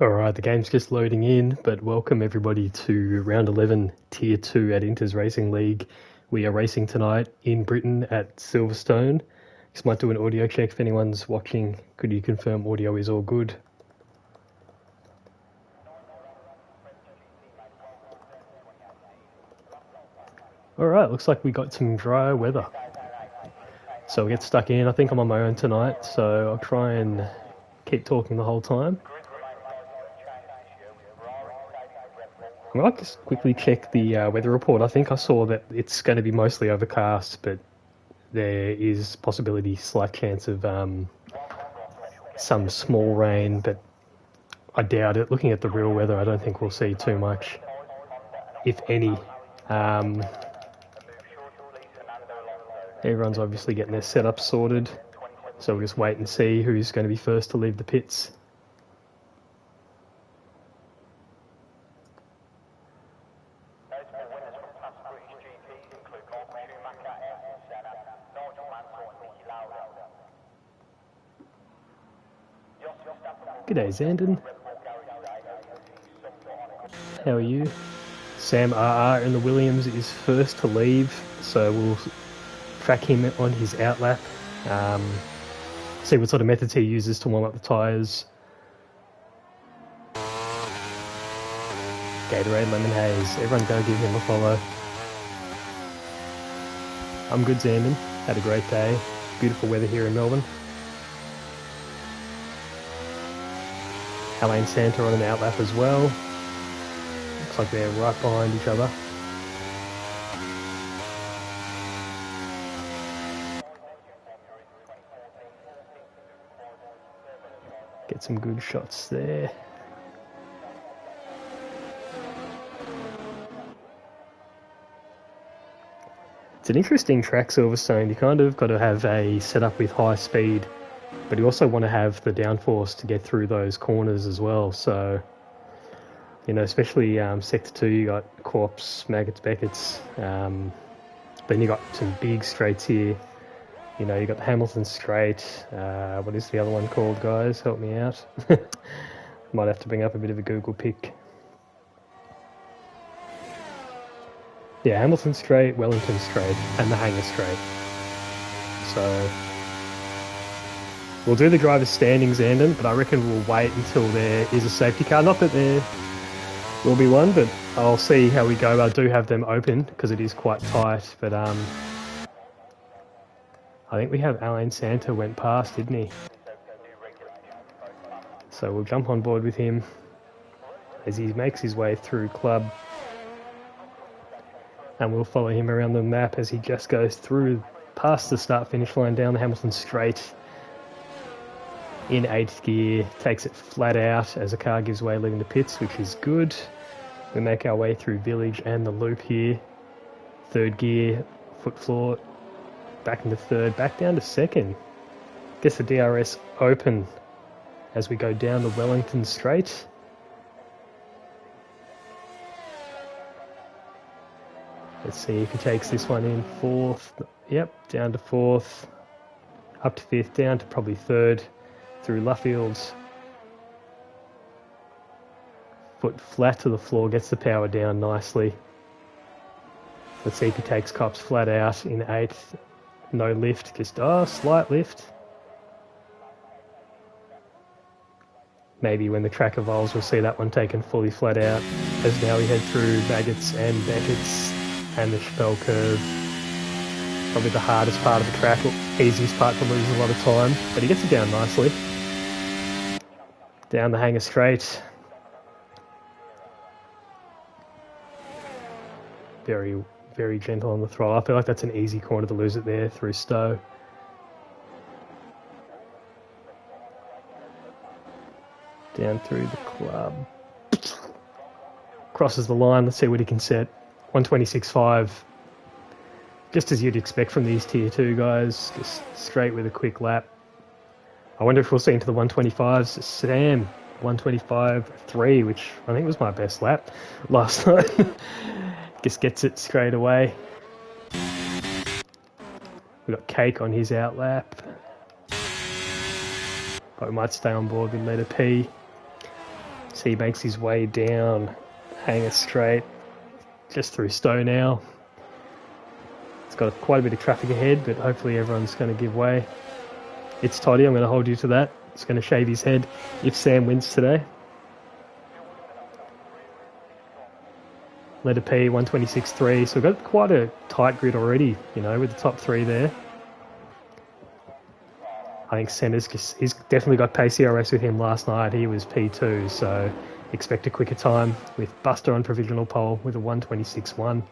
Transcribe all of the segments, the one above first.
Alright, the game's just loading in, but welcome everybody to round 11, Tier 2 at Inter's Racing League. We are racing tonight in Britain at Silverstone. Just might do an audio check if anyone's watching. Could you confirm audio is all good? Alright, looks like we got some dry weather. So we'll get stuck in. I think I'm on my own tonight, so I'll try and keep talking the whole time. I might just quickly check the weather report. I think I saw that it's going to be mostly overcast, but there is possibility, slight chance of some small rain, but I doubt it. Looking at the real weather, I don't think we'll see too much, if any. Everyone's obviously getting their setup sorted, so we'll just wait and see who's going to be first to leave the pits. G'day, Zandon. How are you? Sam RR in the Williams is first to leave, so we'll track him on his outlap. See what sort of methods he uses to warm up the tyres. Gatorade, Lemon Haze. Everyone go give him a follow. I'm good, Zandon. Had a great day. Beautiful weather here in Melbourne. Alain Santa on an outlap as well. Looks like they're right behind each other. Get some good shots there. It's an interesting track, Silverstone. You kind of got to have a setup with high speed, but you also want to have the downforce to get through those corners as well. So, you know, especially Sector 2, you got Corpse, Maggots, Beckett's. Then you got some big straights here. You know, you got the Hamilton straight. What is the other one called, guys? Help me out. Might have to bring up a bit of a Google pic. Yeah, Hamilton straight, Wellington straight, and the Hangar straight. So we'll do the driver's standings, Zandon, but I reckon we'll wait until there is a safety car. Not that there will be one, but I'll see how we go. I do have them open because it is quite tight, but I think we have Alain Santa went past, didn't he? So we'll jump on board with him as he makes his way through club. And we'll follow him around the map as he just goes through past the start-finish line down the Hamilton straight in 8th gear, takes it flat out as a car gives way leaving the pits, which is good. We make our way through Village and the loop here. 3rd gear, foot floor, back into 3rd, back down to 2nd. Gets the DRS open as we go down the Wellington straight. Let's see if he takes this one in 4th. Yep, down to 4th. Up to 5th, down to probably 3rd. Through Luffields. Foot flat to the floor, gets the power down nicely. Let's see if he takes Cops flat out in 8th. No lift, just slight lift. Maybe when the track evolves we'll see that one taken fully flat out. As now we head through Maggots and Beckett's and the Chappelle curve. Probably the hardest part of the track, or easiest part to lose a lot of time, but he gets it down nicely. Down the Hangar straight. Very, very gentle on the throttle. I feel like that's an easy corner to lose it there through Stowe. Down through the club. Crosses the line, let's see what he can set. 126.5. Just as you'd expect from these Tier 2 guys, just straight with a quick lap. I wonder if we'll see into the 125s. Sam, 125.3, which I think was my best lap last night. Just gets it straight away. We've got Cake on his outlap. But we might stay on board with letter P. So he makes his way down, hanger straight, just through Stowe now. It's got quite a bit of traffic ahead, but hopefully everyone's going to give way. It's Toddy, I'm going to hold you to that. It's going to shave his head if Sam wins today. Letter P, 126.3. So we've got quite a tight grid already, you know, with the top three there. I think Senna's, he's definitely got pace CRS with him last night. He was P2, so expect a quicker time with Buster on provisional pole with a 126.1.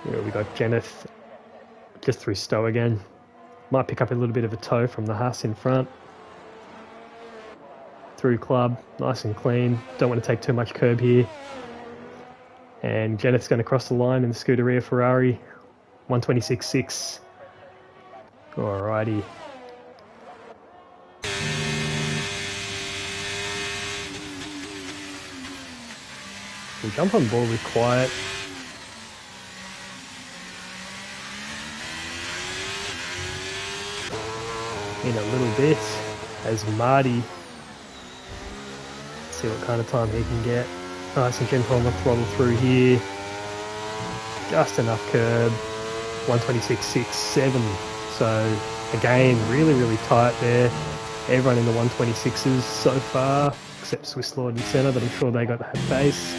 Yeah, we got Jenneth just through Stowe again. Might pick up a little bit of a toe from the Haas in front. Through club, nice and clean. Don't want to take too much curb here. And Jenneth's going to cross the line in the Scuderia Ferrari. 126.6. Alrighty. We'll jump on board with quiet. In a little bit as Marty, see what kind of time he can get. Nice and gentle on the throttle through here. Just enough curb. 126.6.7. So again, really tight there. Everyone in the 126s so far, except Swiss Lord and Senna, but I'm sure they got that pace.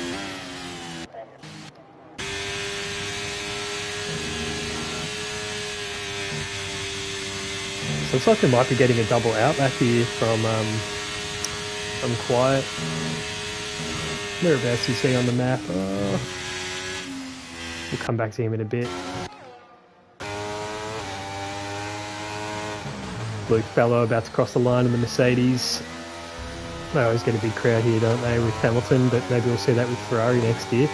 So looks like we might be getting a double outlap here from Quiet. Whereabouts is he on the map? Oh. We'll come back to him in a bit. Luke Bello about to cross the line in the Mercedes. They always get a big crowd here, don't they, with Hamilton, but maybe we'll see that with Ferrari next year.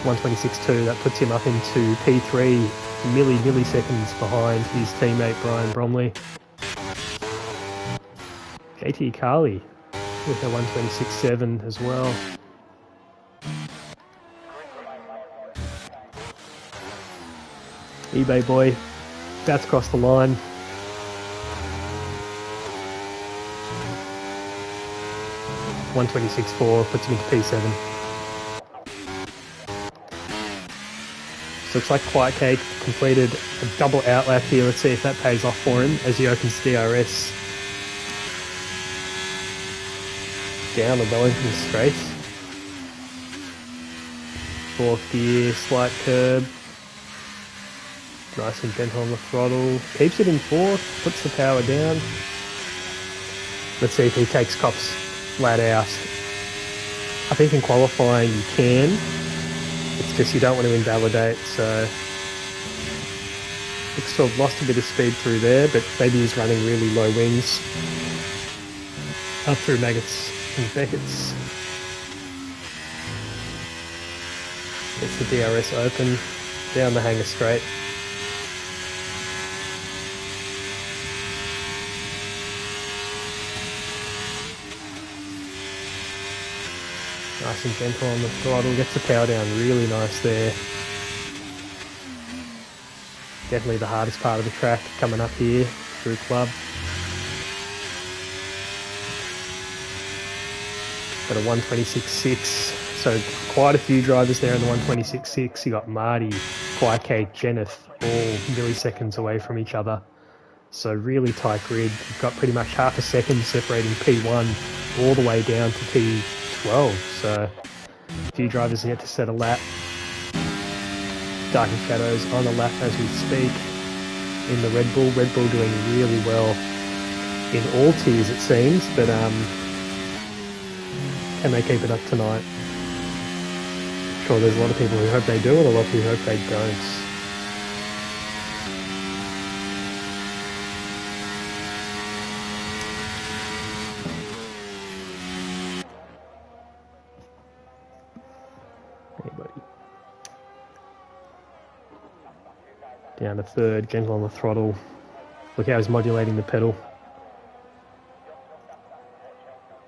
126.2, that puts him up into P3, milliseconds behind his teammate Brian Bromley. JT Carley with a 126.7 as well. eBay boy, about to cross the line. .126.4 puts him into P7. So looks like Quiet Cake completed a double outlap here. Let's see if that pays off for him as he opens DRS down the Wellington straight. Fourth gear, slight curb. Nice and gentle on the throttle. Keeps it in fourth, puts the power down. Let's see if he takes Cop's flat out. I think in qualifying you can. It's just you don't want to invalidate, so looks to have lost a bit of speed through there, but maybe he's running really low wings. Up through Maggots and Beckett's. Gets the DRS open, down the hanger straight. Nice and gentle on the throttle, gets the power down really nice there. Definitely the hardest part of the track coming up here through club. Got a 126.6, so quite a few drivers there in the 126.6. You got Marty, Quiet Cake, Jenneth, all milliseconds away from each other. So really tight grid. You've got pretty much half a second separating P1 all the way down to P12. So a few drivers yet to set a lap. Dark and Shadows on a lap as we speak in the Red Bull. Red Bull doing really well in all tiers it seems, but can they keep it up tonight? I'm sure there's a lot of people who hope they do and a lot who hope they don't. Down to third, gentle on the throttle. Look how he's modulating the pedal.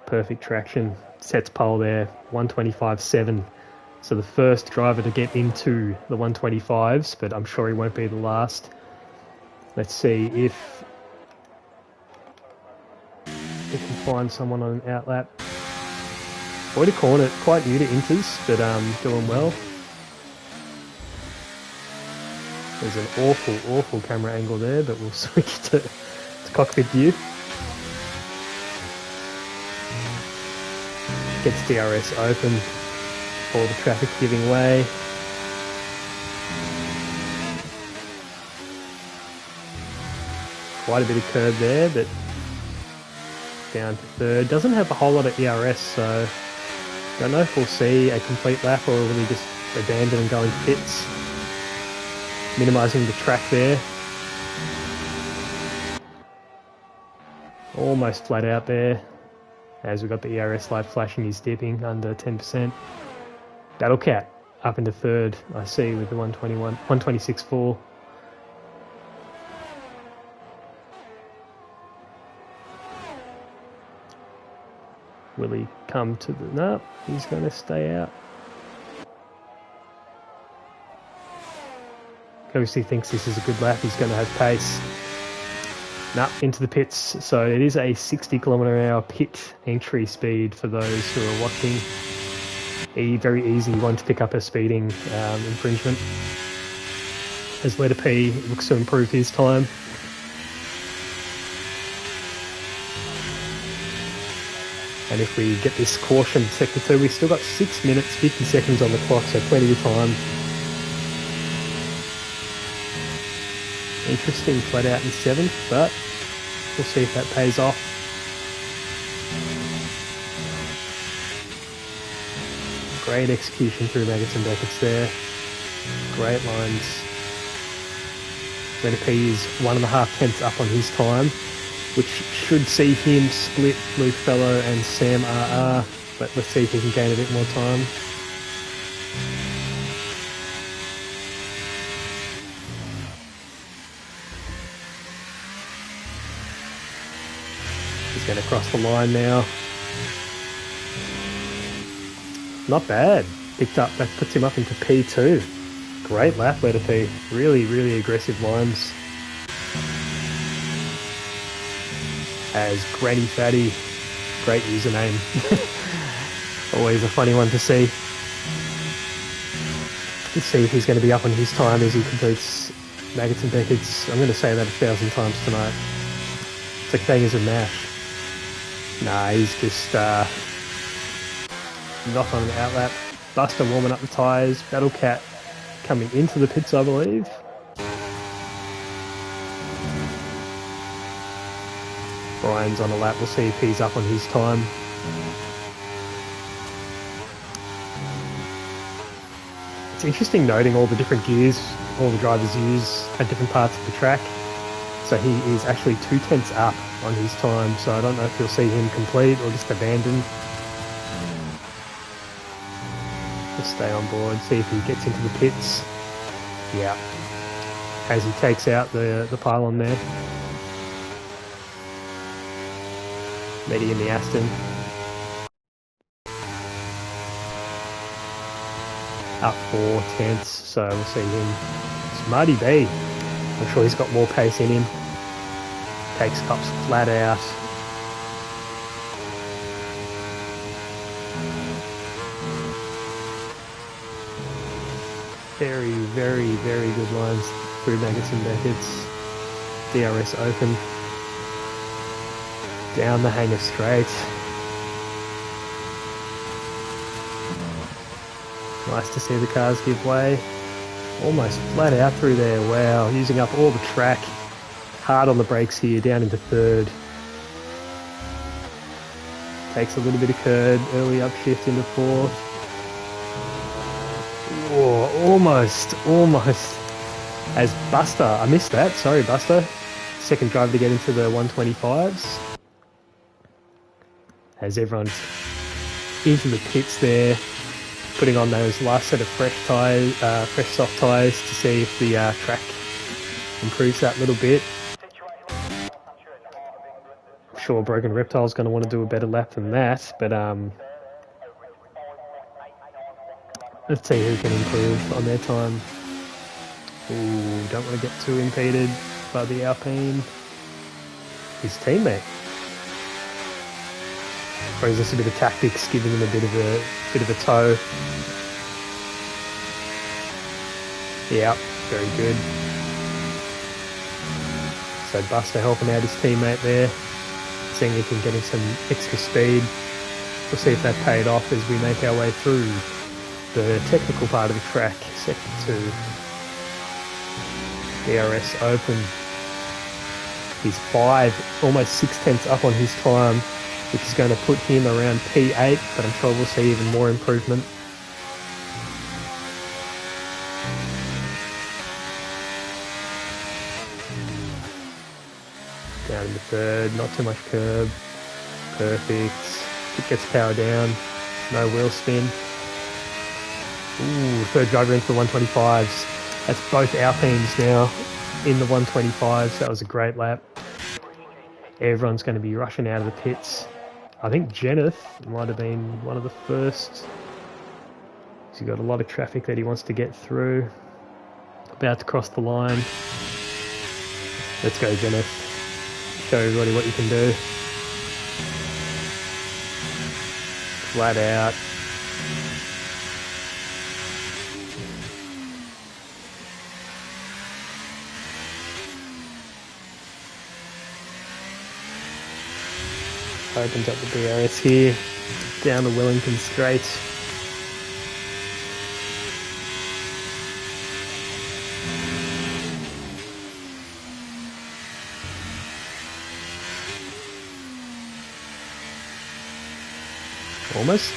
Perfect traction. Sets pole there, 125.7. So the first driver to get into the 125s, but I'm sure he won't be the last. Let's see if we can find someone on an outlap. Boy to corner, quite new to Inters, but doing well. There's an awful camera angle there, but we'll switch to cockpit view. Gets DRS open, all the traffic giving way. Quite a bit of curb there, but down to third. Doesn't have a whole lot of ERS, so don't know if we'll see a complete lap or will he just abandon and go into pits. Minimising the track there. Almost flat out there. As we've got the ERS light flashing, he's dipping under 10%. Battle Cat up into third, I see, with the 126.4. Will he come to the... No, he's going to stay out. Obviously thinks this is a good lap, he's going to have pace. Nah, into the pits. So it is a 60km/h pit entry speed for those who are watching. A very easy one to pick up a speeding infringement. As letter P looks to improve his time. And if we get this caution sector 2, we've still got 6 minutes 50 seconds on the clock, so plenty of time. Interesting flat out in 7th, but we'll see if that pays off. Great execution through Maggots and Beckett's there. Great lines. Letter P is 1.5 tenths up on his time, which should see him split Luke Fellow and Sam RR, but let's see if he can gain a bit more time. He's going to cross the line now. Not bad. Picked up, that puts him up into P2. Great lap, letter P. Really aggressive lines. As Granny Fatty, great username. Always a funny one to see. Let's see if he's going to be up on his time as he completes Maggots and Beckett's. I'm going to say that 1,000 times tonight. It's like bangers and mash. Nah, he's just not on an outlap. Buster warming up the tyres. Battle Cat coming into the pits, I believe. Brian's on a lap. We'll see if he's up on his time. It's interesting noting all the different gears all the drivers use at different parts of the track. So he is actually 2 tenths up on his time, so I don't know if you'll see him complete or just abandon. Just stay on board, see if he gets into the pits. Yeah, as he takes out the pylon there. Meddy in the Aston. Up 4 tenths, so we'll see him. It's Marty B. I'm sure he's got more pace in him. Takes Cops flat out. Very good lines through Maggots and Beckett's. DRS open. Down the hanger straight. Nice to see the cars give way. Almost flat out through there. Wow, using up all the track. Hard on the brakes here, down into third. Takes a little bit of curb, early upshift into fourth. Whoa, almost. As Buster, I missed that, sorry Buster. Second driver to get into the 125s. As everyone's into the pits there, putting on those last set of fresh tyres, fresh soft tyres to see if the track improves that little bit. I'm sure Broken Reptile's going to want to do a better lap than that, but let's see who can improve on their time. Ooh, don't want to get too impeded by the Alpine. His teammate. Or is this a bit of tactics, giving him a bit of a toe? Yeah, very good. So Buster helping out his teammate there, seeing if he can get him some extra speed. We'll see if that paid off as we make our way through the technical part of the track, sector 2. DRS Open. He's 5, almost 6 tenths up on his time, which is going to put him around P8, but I'm sure we'll see even more improvement. Down in the third, not too much curb. Perfect. It gets power down. No wheel spin. Ooh, third driver into the 125s. That's both Alpines now in the 125s. That was a great lap. Everyone's going to be rushing out of the pits. I think Jenneth might have been one of the first. He's got a lot of traffic that he wants to get through. About to cross the line. Let's go, Jenneth. Show everybody what you can do. Flat out. Opens up the DRS here. Down the Wellington Straight. Almost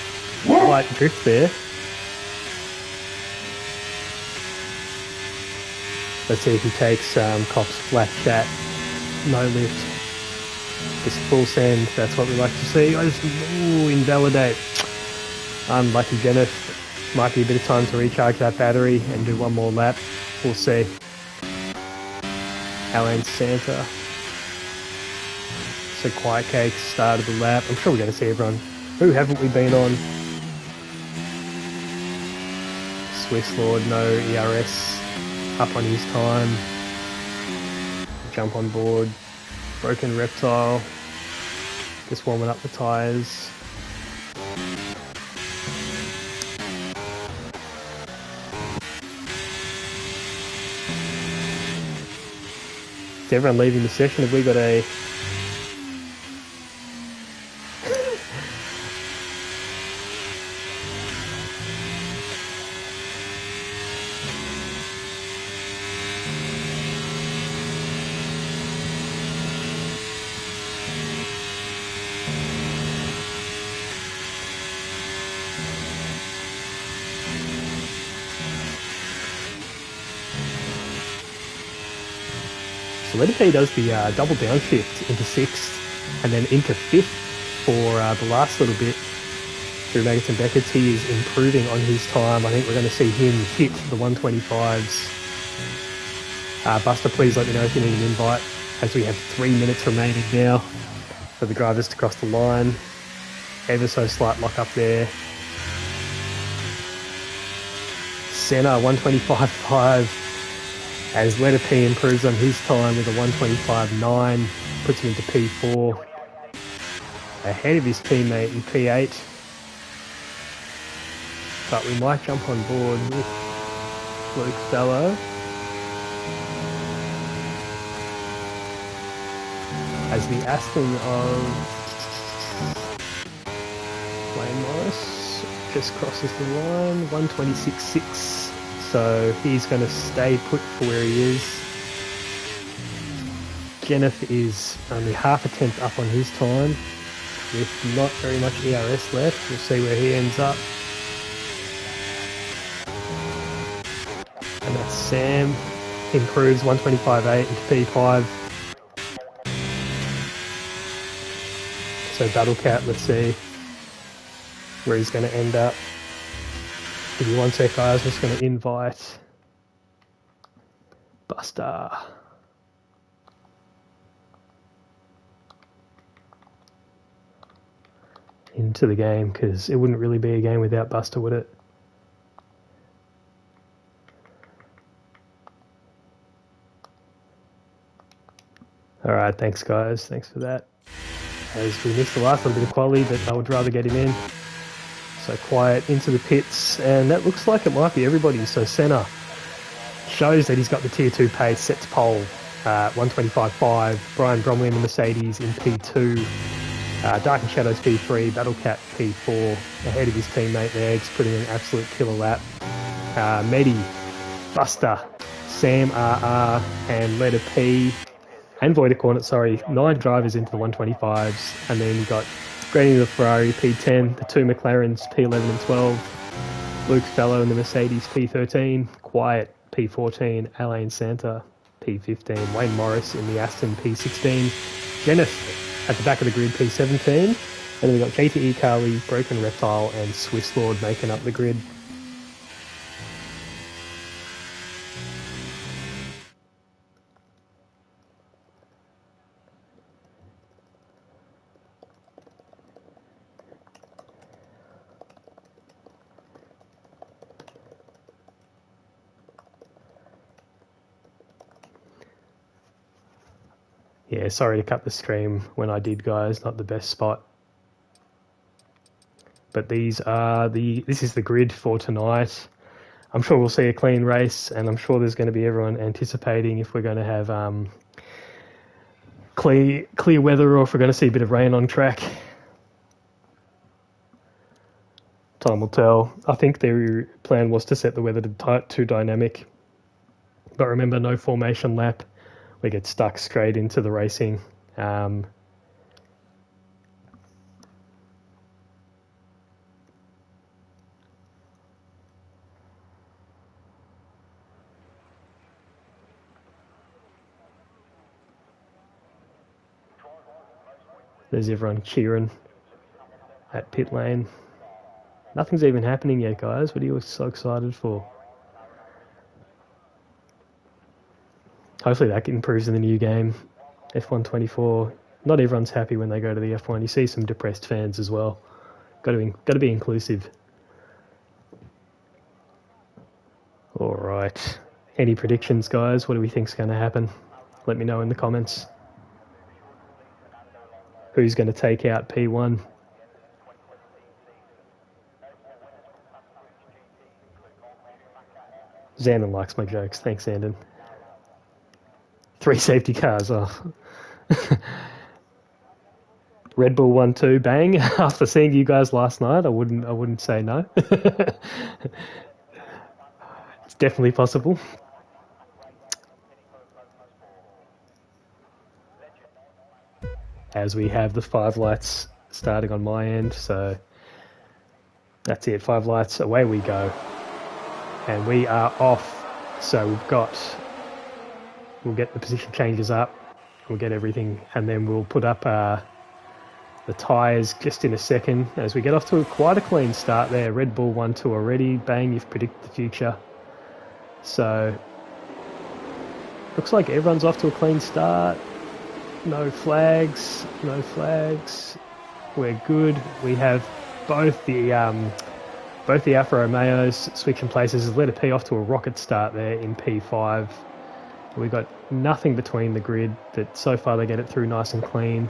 light drift there. Let's see if he takes Cops flat chat, no lift. Just full send, that's what we like to see. Invalidate. Unlucky Jenneth. Might be a bit of time to recharge that battery and do one more lap. We'll see. Alan Santa. So Quiet Cake started the lap. I'm sure we're going to see everyone. Who haven't we been on? Swiss Lord, no ERS. Up on his time. Jump on board. Broken Reptile. Just warming up the tyres. Is everyone leaving the session? Have we got a... So Letter P does the double downshift into 6th and then into 5th for the last little bit through Maggots and Beckett's. He is improving on his time. I think we're going to see him hit the 125s. Buster, please let me know if you need an invite, as we have 3 minutes remaining now for the drivers to cross the line. Ever so slight lock up there. Senna 125.5. As Letter P improves on his time with a 125.9, puts him into P4, ahead of his teammate in P8. But we might jump on board with Luke Bello. As the Aston of Wayne Morris just crosses the line, 126.6. So he's going to stay put for where he is. Jenneth is only half a tenth up on his time, with not very much ERS left. We'll see where he ends up. And that's Sam. Improves 125.8 into P5. So Battle Cat, let's see where he's going to end up. Give me 1 sec, guys. I'm just going to invite Buster. Into the game, because it wouldn't really be a game without Buster, would it? Alright, thanks guys. Thanks for that. as we missed the last little bit of quality, but I would rather get him in. So quiet into the pits, and that looks like it might be everybody. So Senna shows that he's got the Tier 2 pace, sets pole, 125.5. Brian Bromley in the Mercedes in P2. Dark and Shadows P3, Battlecat P4, ahead of his teammate there, just putting in an absolute killer lap. Medi, Buster, Sam RR, and Letter P, and Voida Cornet, sorry, 9 drivers into the 125s, and then you got Granny the Ferrari P10, the 2 McLarens P11 and 12, Luke Fellow in the Mercedes P13, Quiet P14, Alain Santa P15, Wayne Morris in the Aston P16, Jennifer at the back of the grid P17, and then we got JTE Carly, Broken Reptile, and Swiss Lord making up the grid. Yeah, sorry to cut the stream when I did, guys. Not the best spot. But this is the grid for tonight. I'm sure we'll see a clean race, and I'm sure there's going to be everyone anticipating if we're going to have clear weather or if we're going to see a bit of rain on track. Time will tell. I think their plan was to set the weather to dynamic. But remember, no formation lap. We get stuck straight into the racing. There's everyone cheering at pit lane. Nothing's even happening yet, guys. What are you so excited for? Hopefully that improves in the new game. F1 24. Not everyone's happy when they go to the F1. You see some depressed fans as well. Got to be inclusive. All right. Any predictions, guys? What do we think's going to happen? Let me know in the comments. Who's going to take out P1? Zandon likes my jokes. Thanks, Zandon. 3 safety cars off. Red Bull 1-2 bang. After seeing you guys last night, I wouldn't say no. It's definitely possible. As we have the 5 lights starting on my end, so that's it. 5 lights, away we go, and we are off. So we'll get the position changes up, we'll get everything, and then we'll put up the tyres just in a second as we get off to quite a clean start there. Red Bull 1-2 already. Bang, you've predicted the future. So looks like everyone's off to a clean start. No flags, no flags. We're good. We have both the Alfa Romeos switching places. Letter P off to a rocket start there in P5. We've got nothing between the grid, but so far they get it through nice and clean.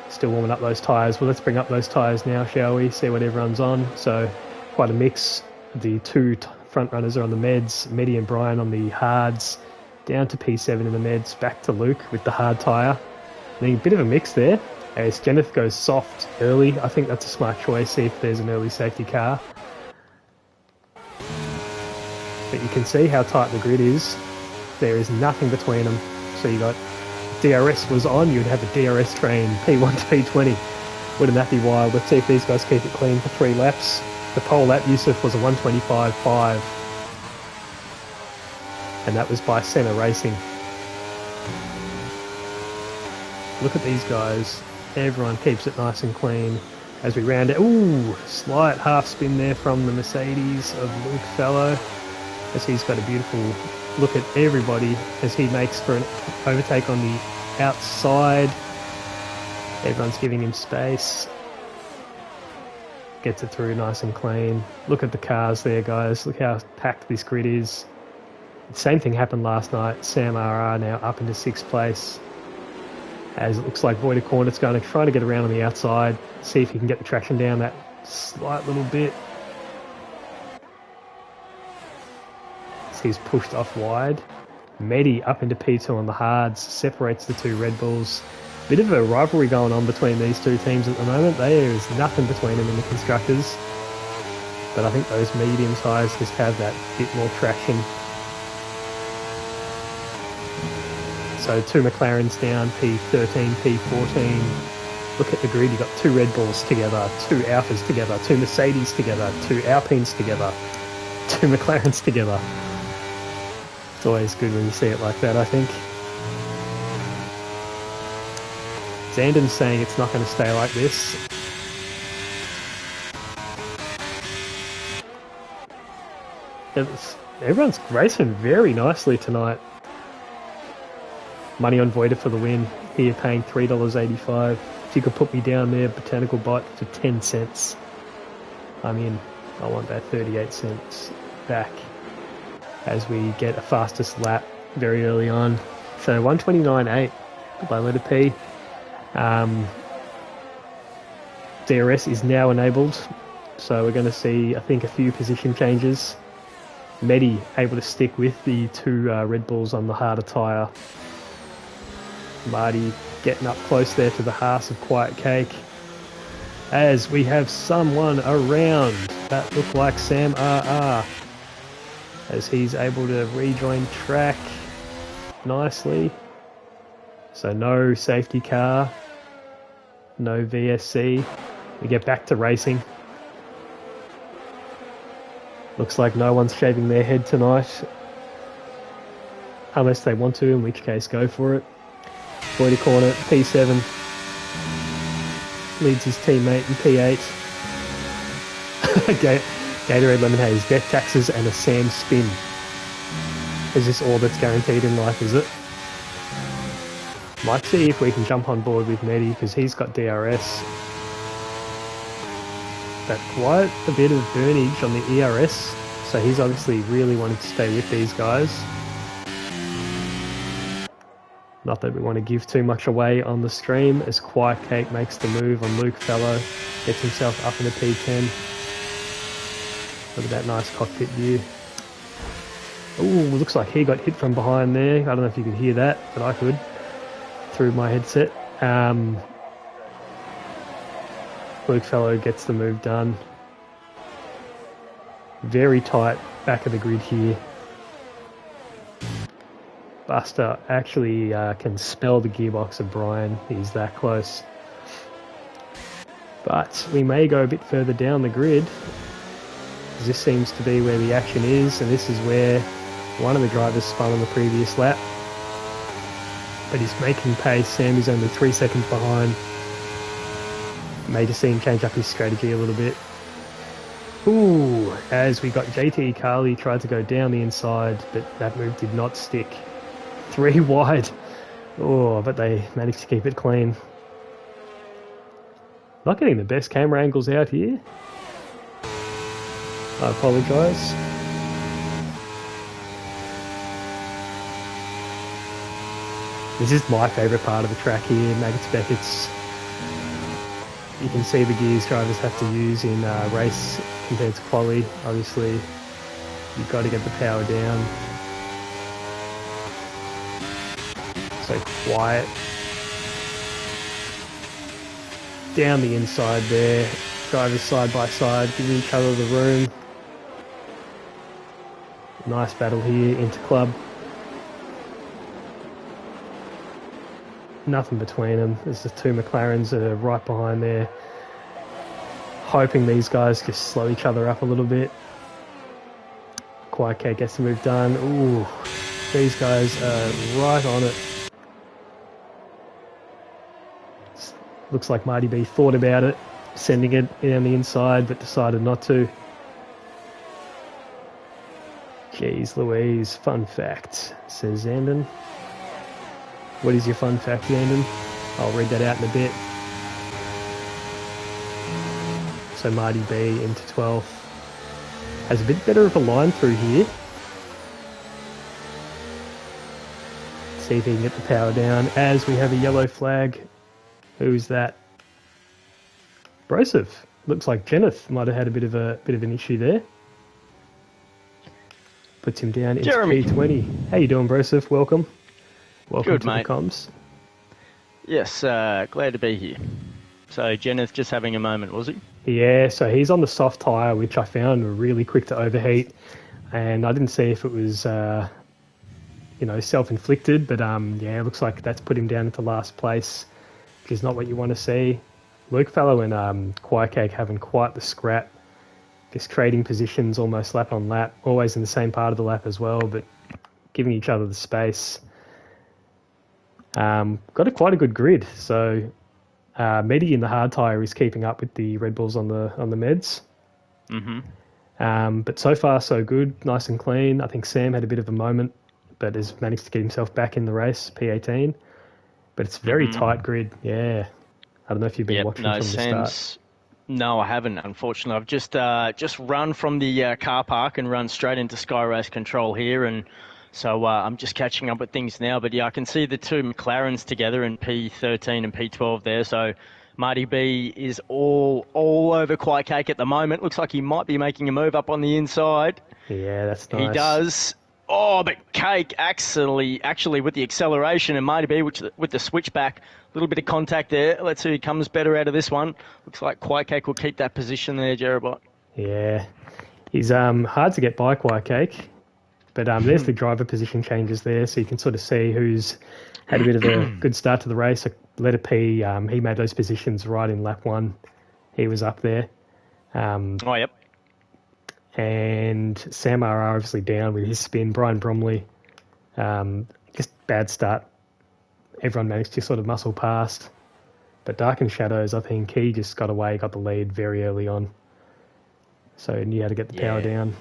Still warming up those tyres. Well, let's bring up those tyres now, shall we? See what everyone's on. So quite a mix. The 2 front runners are on the meds. Medi and Brian on the hards. Down to P7 in the meds. Back to Luke with the hard tyre. I think a bit of a mix there. As Jennifer goes soft early. I think that's a smart choice. See if there's an early safety car. But you can see how tight the grid is. There is nothing between them. So you got DRS was on, you'd have a DRS train, P1 to P20. Wouldn't that be wild? Let's see if these guys keep it clean for 3 laps. The pole lap, Yusuf, was a 125.5. And that was by Senna Racing. Look at these guys. Everyone keeps it nice and clean. As we round it, ooh, slight half spin there from the Mercedes of Luke Fellow. As he's got a beautiful look at everybody as he makes for an overtake on the outside. Everyone's giving him space. Gets it through nice and clean. Look at the cars there, guys. Look how packed this grid is. The same thing happened last night. Sam RR now up into 6th place. As it looks like Voida Cornet's going to try to get around on the outside, see if he can get the traction down that slight little bit. So he's pushed off wide. Medi up into P2 on the hards, separates the two Red Bulls. Bit of a rivalry going on between these two teams at the moment. There is nothing between them in the constructors. But I think those medium tyres just have that bit more traction. So two McLarens down, P13, P14. Look at the grid, you've got two Red Bulls together, two Alphas together, two Mercedes together, two Alpines together, two McLarens together. It's always good when you see it like that, I think. Zandon's saying it's not going to stay like this. Everyone's racing very nicely tonight. Money on Voida for the win. Here paying $3.85. If you could put me down there, Botanical Bite for 10 cents. I'm in. I want that 38 cents back as we get a fastest lap very early on. So 129.8 by letter P. DRS is now enabled. So we're going to see, I think, a few position changes. Medi able to stick with the two Red Bulls on the harder tyre. Marty getting up close there to the Haas of Quiet Cake. As we have someone around that looked like Sam RR. As he's able to rejoin track nicely. So no safety car. No VSC. We get back to racing. Looks like no one's shaving their head tonight. Unless they want to, in which case go for it. Voida Corner, P7. Leads his teammate in P8. Gatorade Lemon Haze, death taxes and a sand spin. Is this all that's guaranteed in life, is it? Might see if we can jump on board with Medi because he's got DRS. But quite a bit of burnage on the ERS, so he's obviously really wanting to stay with these guys. Not that we want to give too much away on the stream, as Quiet Cake makes the move on Luke Fellow, gets himself up in a P10. Look at that nice cockpit view. Ooh, looks like he got hit from behind there. I don't know if you could hear that, but I could through my headset. Luke Fellow gets the move done. Very tight back of the grid here. Buster actually can smell the gearbox of Brian. He's that close. But we may go a bit further down the grid. This seems to be where the action is, and this is where one of the drivers spun on the previous lap. But he's making pace. Sam is only 3 seconds behind. May just see him change up his strategy a little bit. Ooh, as we got JT Carly tried to go down the inside, but that move did not stick. 3 wide. Oh, but they managed to keep it clean. Not getting the best camera angles out here. I apologise. This is my favourite part of the track here, Maggots Beckett's. You can see the gears drivers have to use in race compared to quali. Obviously, you've got to get the power down. So quiet. Down the inside there. Drivers side by side, giving each other the room. Nice battle here, into club. Nothing between them. There's the two McLarens that are right behind there. Hoping these guys just slow each other up a little bit. Quiet Cat gets the move done. Ooh, these guys are right on it. Looks like Marty B thought about it, sending it in on the inside, but decided not to. Jeez Louise, fun fact, says Zandon. What is your fun fact, Zandon? I'll read that out in a bit. So Marty B into 12th. Has a bit better of a line through here. See if he can get the power down as we have a yellow flag. Who's that? Broseph. Looks like Jenneth might have had a bit of an issue there. Puts him down into P20. How you doing, Broseph? Welcome. Welcome Good, to mate. the comms. Yes, glad to be here. So Jenneth just having a moment, was he? Yeah, so he's on the soft tyre, which I found really quick to overheat. And I didn't see if it was, self-inflicted, but yeah, it looks like that's put him down into last place, which is not what you want to see. Luke Fallow and Quaicake having quite the scrap. Just trading positions almost lap on lap, always in the same part of the lap as well, but giving each other the space. Got quite a good grid, so Medi in the hard tyre is keeping up with the Red Bulls on the meds. Mm-hmm. But so far so good, nice and clean. I think Sam had a bit of a moment, but has managed to get himself back in the race, P18. But it's very tight grid, yeah. I don't know if you've been watching from the start. No, I haven't, unfortunately. I've just run from the car park and run straight into Sky Race Control here, and so I'm just catching up with things now. But yeah, I can see the two McLarens together in P13 and P12 there, so Marty B is all over Quaicake at the moment. Looks like he might be making a move up on the inside. Yeah, that's nice. He does. Oh, but Cake actually with the acceleration, and Marty B with the switchback, a little bit of contact there. Let's see who comes better out of this one. Looks like Quaicake will keep that position there, Jerobot. Yeah, he's hard to get by Quaicake, but there's the driver position changes there, so you can sort of see who's had a bit of a good start to the race. Letter P, he made those positions right in lap 1. He was up there. Oh, yep. And Sam RR obviously down with his spin. Brian Bromley, just bad start. Everyone managed to sort of muscle past. But Dark and Shadows, I think he just got away, got the lead very early on. So he knew how to get the power down.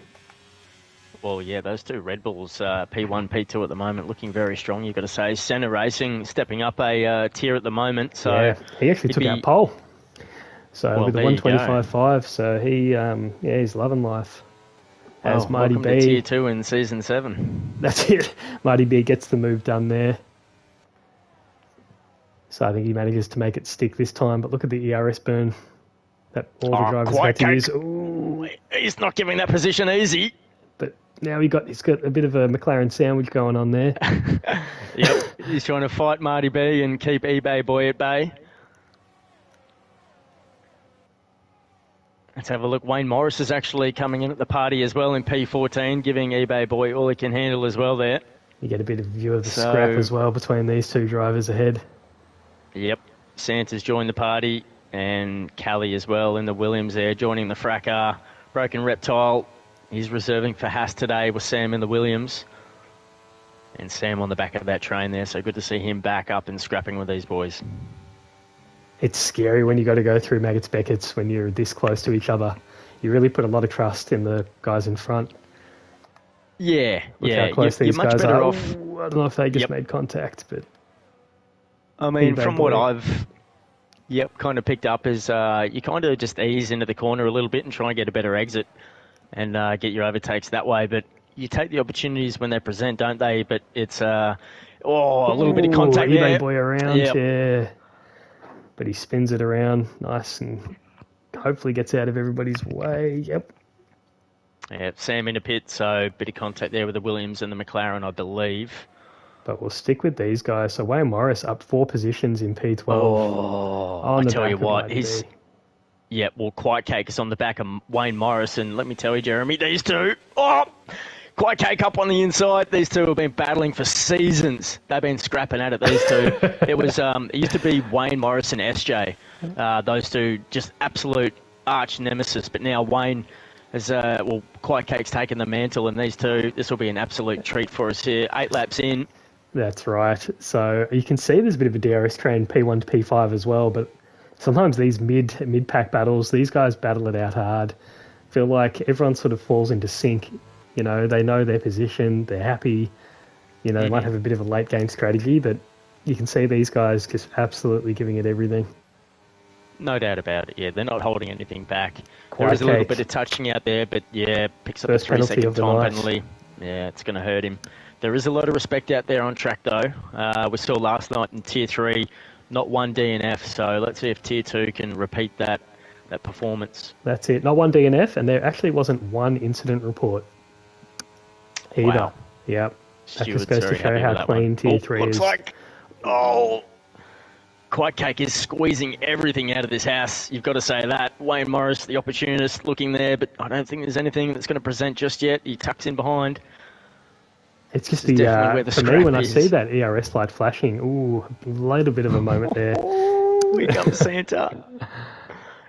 Well, yeah, those two Red Bulls, P1, P2 at the moment, looking very strong, you've got to say. Centre Racing stepping up a tier at the moment. So yeah, he actually took out pole. So with the 125.5, so he's loving life. As Marty B. Welcome to Tier 2 in Season 7. That's it. Marty B gets the move done there. So I think he manages to make it stick this time. But look at the ERS burn that all the drivers had to use. Ooh. He's not giving that position easy. But now he's got a bit of a McLaren sandwich going on there. Yep, he's trying to fight Marty B and keep eBay Boy at bay. Let's have a look. Wayne Morris is actually coming in at the party as well in P14, giving eBay Boy all he can handle as well there. You get a bit of view of the scrap as well between these two drivers ahead. Yep. Santa's joined the party, and Callie as well in the Williams there, joining the Fracas. Broken Reptile, he's reserving for Haas today with Sam in the Williams. And Sam on the back of that train there, so good to see him back up and scrapping with these boys. It's scary when you got to go through Maggots Beckett's when you're this close to each other. You really put a lot of trust in the guys in front. Yeah, how close these much guys better are. off. Ooh, I don't know if they just made contact, but I mean, from what I've kind of picked up is you kind of just ease into the corner a little bit and try and get a better exit and get your overtakes that way. But you take the opportunities when they present, don't they? But it's a little bit of contact there. eBay Boy around, yeah. But he spins it around nice and hopefully gets out of everybody's way. Yep. Yeah, Sam in a pit, so bit of contact there with the Williams and the McLaren, I believe. But we'll stick with these guys. So Wayne Morris up 4 positions in P12. Oh, I tell you what, Quaicake is on the back of Wayne Morris, and let me tell you, Jeremy, these two, Quaicake up on the inside. These two have been battling for seasons. They've been scrapping at it, these two. It used to be Wayne Morris and SJ. Those two, just absolute arch nemesis. But now Wayne has, Quaike's taken the mantle, and these two, this will be an absolute treat for us here. 8 laps in. That's right. So you can see there's a bit of a DRS train P1 to P5 as well, but sometimes these mid-pack battles, these guys battle it out hard. Feel like everyone sort of falls into sync. You know, they know their position, they're happy. You know, they might have a bit of a late game strategy, but you can see these guys just absolutely giving it everything. No doubt about it, yeah. They're not holding anything back. There is a little bit of touching out there, but yeah, picks up a 3-second time penalty. Yeah, it's going to hurt him. There is a lot of respect out there on track, though. We saw last night in Tier 3, not one DNF, so let's see if Tier 2 can repeat that performance. That's it. Not one DNF, and there actually wasn't one incident report either. Wow. Yep. That Stewart's just goes to very show happy how with that clean one. Tier 3 looks is. like... Quite Cake is squeezing everything out of this house. You've got to say that. Wayne Morris, the opportunist, looking there, but I don't think there's anything that's going to present just yet. He tucks in behind. It's just definitely where the for me, scrap when I is. see that ERS light flashing, a little bit of a moment there. Here comes Santa.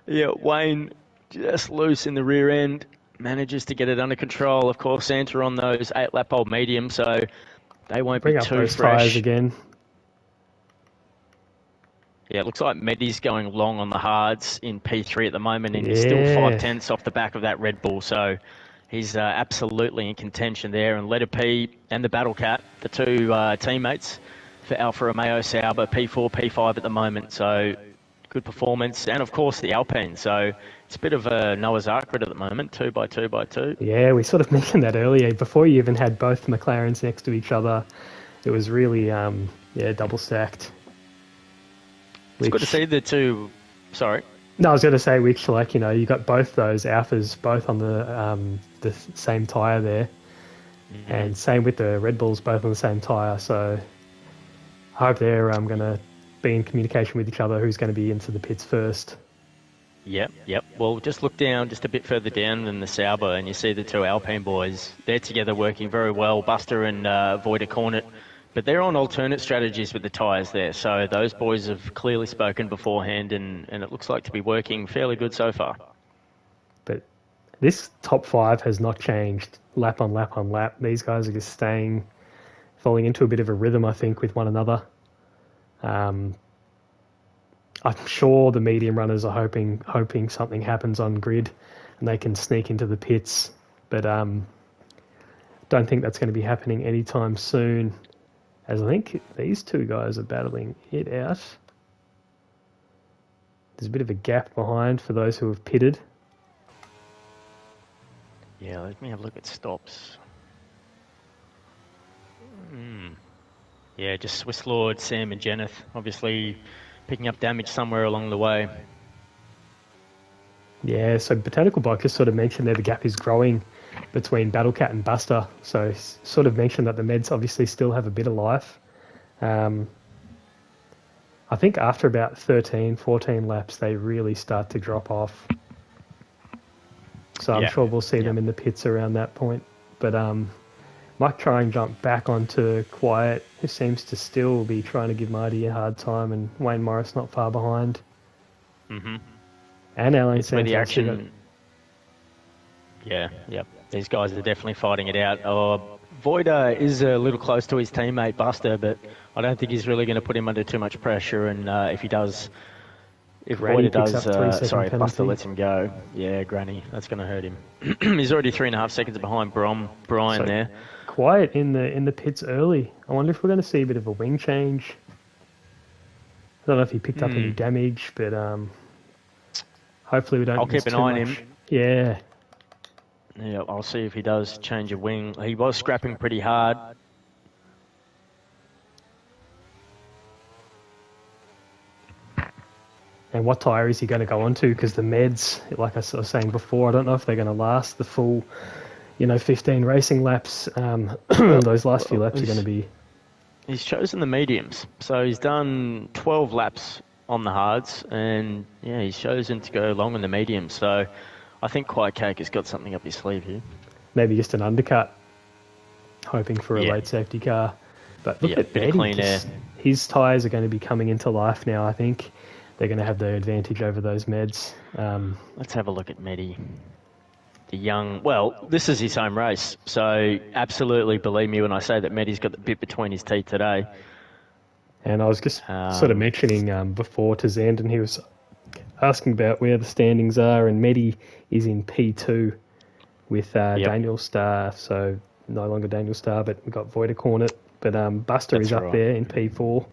Yeah, Wayne just loose in the rear end. Manages to get it under control. Of course, Santa on those 8-lap-old mediums, so they won't Bring be up too those fresh. tyres again. Yeah, it looks like Medi's going long on the hards in P3 at the moment, and he's still 5/10 off the back of that Red Bull. So he's absolutely in contention there. And Letter P and the Battle Cat, the two teammates for Alfa Romeo Sauber, P4, P5 at the moment. So good performance. And, of course, the Alpine. So it's a bit of a Noah's Ark grid at the moment, 2x2x2. Yeah, we sort of mentioned that earlier. Before you even had both McLarens next to each other, it was really, double stacked. It's good to see the two... Sorry. No, I was going to say, you got both those Alphas both on the same tyre there. Mm-hmm. And same with the Red Bulls, both on the same tyre. So I hope they're going to be in communication with each other, who's going to be into the pits first. Yep. Well, just look down, just a bit further down than the Sauber, and you see the two Alpine boys. They're together working very well, Buster and Voida Cornet. But they're on alternate strategies with the tyres there. So those boys have clearly spoken beforehand, and it looks like to be working fairly good so far. But this top 5 has not changed lap on lap on lap. These guys are just falling into a bit of a rhythm, I think, with one another. I'm sure the medium runners are hoping something happens on grid and they can sneak into the pits. But don't think that's going to be happening anytime soon, as I think these two guys are battling it out. There's a bit of a gap behind for those who have pitted. Yeah, let me have a look at stops. Yeah, just Swiss Lord, Sam and Jenneth, obviously picking up damage somewhere along the way. Yeah, so Botanical Bike just sort of mentioned there the gap is growing between Battlecat and Buster. So sort of mentioned that the Meds obviously still have a bit of life. I think after about 13, 14 laps, they really start to drop off. So I'm sure we'll see them in the pits around that point. But might try and jump back onto Quiet, who seems to still be trying to give Marty a hard time, and Wayne Morris not far behind. Mm-hmm. And Alain It's where the Santos. action... Yeah. These guys are definitely fighting it out. Voida is a little close to his teammate, Buster, but I don't think he's really going to put him under too much pressure, and if Voida does, Buster lets him go. Yeah, Granny, that's going to hurt him. He's already 3.5 seconds behind Brian there. Quiet in the pits early. I wonder if we're going to see a bit of a wing change. I don't know if he picked up any damage, but hopefully we don't. I'll keep an eye on him. Yeah. Yeah, I'll see if he does change a wing. He was scrapping pretty hard. And what tyre is he going to go onto? Because the Meds, like I was saying before, I don't know if they're going to last the full, 15 racing laps. Those last few laps are going to be... He's chosen the mediums. So he's done 12 laps on the hards, and he's chosen to go long on the mediums. So I think Quiet Cake has got something up his sleeve here. Maybe just an undercut, hoping for a late safety car. But look at bit of clean air. His tyres are going to be coming into life now, I think. They're going to have the advantage over those Meds. Let's have a look at Medi. The young... Well, this is his home race, so absolutely believe me when I say that Medi's got the bit between his teeth today. And I was just sort of mentioning before to Zandon, he was asking about where the standings are, and Medi is in P2 with Daniel Starr, so no longer Daniel Starr, but we've got Voida Cornet. But Buster is up there in P4.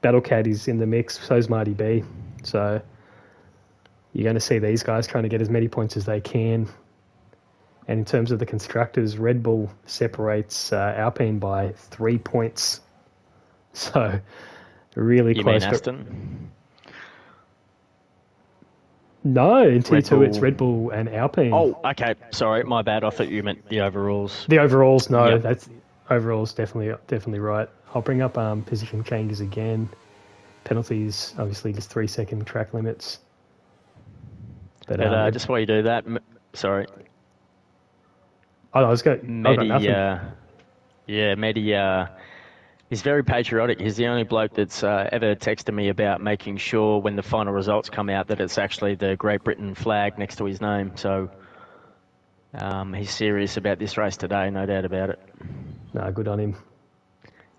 Battlecat is in the mix, so's Marty B. So you're going to see these guys trying to get as many points as they can. And in terms of the constructors, Red Bull separates Alpine by 3 points. So really You close. mean Aston? No, in T2 it's Red Bull and Alpine. Oh, okay. Sorry, my bad. I thought you meant the overalls. The overalls, no, Yep. that's overalls definitely right. I'll bring up position changes again. Penalties, obviously, just 3-second track limits. But just while you do that, sorry. I got nothing. Medi, he's very patriotic. He's the only bloke that's ever texted me about making sure when the final results come out that it's actually the Great Britain flag next to his name. So he's serious about this race today, no doubt about it. No, good on him.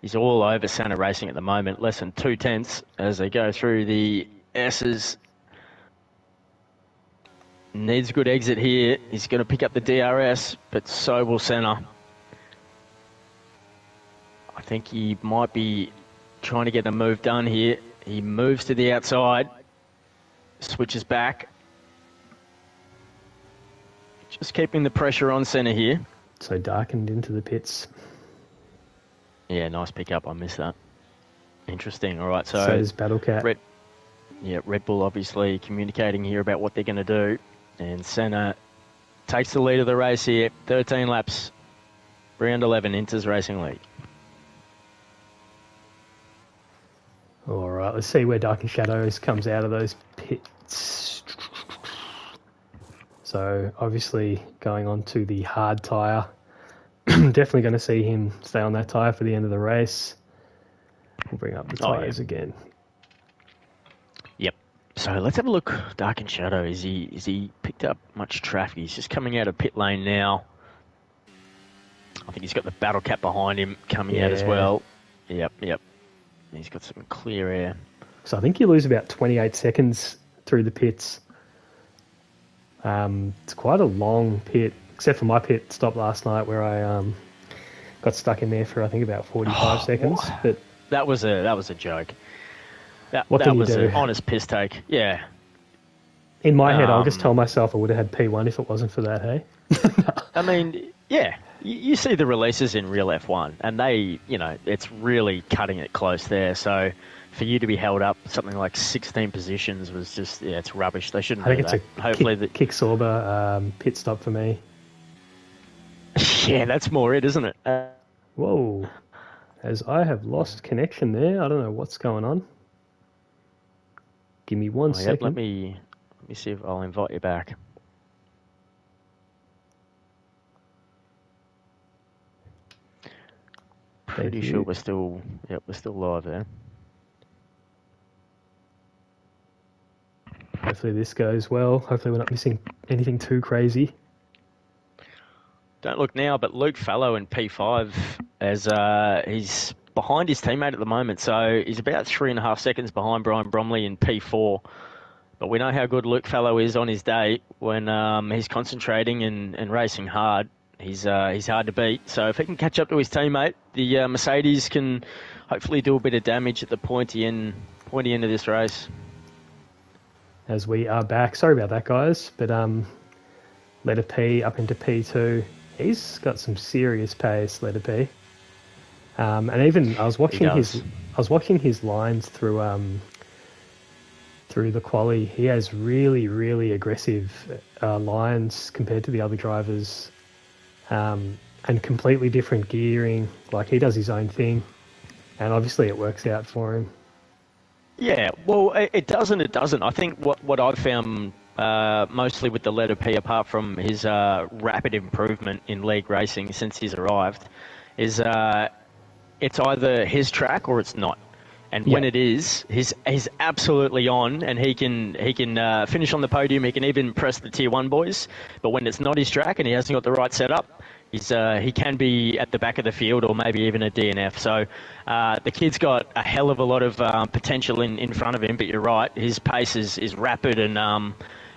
He's all over Senna Racing at the moment, less than 2/10 as they go through the S's. Needs a good exit here. He's going to pick up the DRS, but so will Senna. I think he might be trying to get a move done here. He moves to the outside, switches back. Just keeping the pressure on Senna here. So darkened into the pits. Yeah, nice pickup. I missed that. Interesting. All right, So does Battlecat. Red Bull obviously communicating here about what they're going to do. And Senna takes the lead of the race here. 13 laps. Round 11 enters racing league. All right, let's see where Dark and Shadows comes out of those pits. So obviously going on to the hard tyre. Definitely going to see him stay on that tyre for the end of the race. We'll bring up the tyres again. Yep. So let's have a look. Dark and Shadow, is he picked up much traffic? He's just coming out of pit lane now. I think he's got the battle cap behind him coming out as well. Yep. He's got some clear air. So I think you lose about 28 seconds through the pits. It's quite a long pit, except for my pit stop last night where I got stuck in there for I think about 45 seconds. But that was a joke. That was an honest piss take. Yeah. In my head, I'll just tell myself I would have had P1 if it wasn't for that, hey? I mean, yeah. You see the releases in real F1, and they, it's really cutting it close there. So for you to be held up something like 16 positions was just, it's rubbish. They shouldn't do that. I think it's a Kick Sauber pit stop for me. Yeah, that's more it, isn't it? Whoa. As I have lost connection there. I don't know what's going on. Give me one second. Let me see if I'll invite you back. Pretty sure we're still live there. Hopefully this goes well. Hopefully we're not missing anything too crazy. Don't look now, but Luke Fallow in P5 as he's behind his teammate at the moment. So he's about 3.5 seconds behind Brian Bromley in P4. But we know how good Luke Fallow is on his day when he's concentrating and racing hard. He's hard to beat. So if he can catch up to his teammate, the Mercedes can hopefully do a bit of damage at the pointy end of this race. As we are back. Sorry about that, guys. But letter P up into P2. He's got some serious pace, letter P. And even I was watching his lines through the quali. He has really, really aggressive lines compared to the other drivers. And completely different gearing. Like, he does his own thing, and obviously it works out for him. Yeah, well, it does and it doesn't. I think what I've found mostly with the letter P, apart from his rapid improvement in league racing since he's arrived, is it's either his track or it's not. And when it is, he's absolutely on, and he can finish on the podium. He can even press the Tier 1 boys. But when it's not his track and he hasn't got the right setup, he can be at the back of the field or maybe even a DNF. So the kid's got a hell of a lot of potential in front of him. But you're right, his pace is rapid, and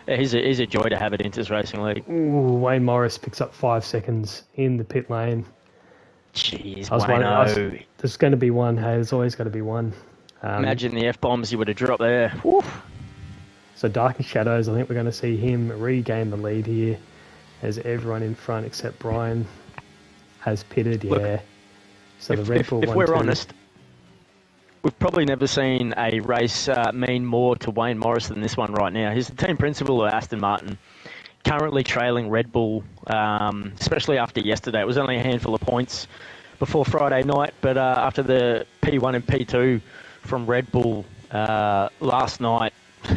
he's a joy to have at Inters Racing League. Ooh, Wayne Morris picks up 5 seconds in the pit lane. Jeez, Wayno. There's going to be one. Hey, there's always got to be one. Imagine the F-bombs you would have dropped there. Woo. So Dark and Shadows, I think we're going to see him regain the lead here. as everyone in front except Brian has pitted. Look, Yeah. So the Red Bull if 1-2. we're honest, we've probably never seen a race mean more to Wayne Morris than this one right now. He's the team principal of Aston Martin, currently trailing Red Bull, especially after yesterday. It was only a handful of points before Friday night, but after the P1 and P2 from Red Bull last night,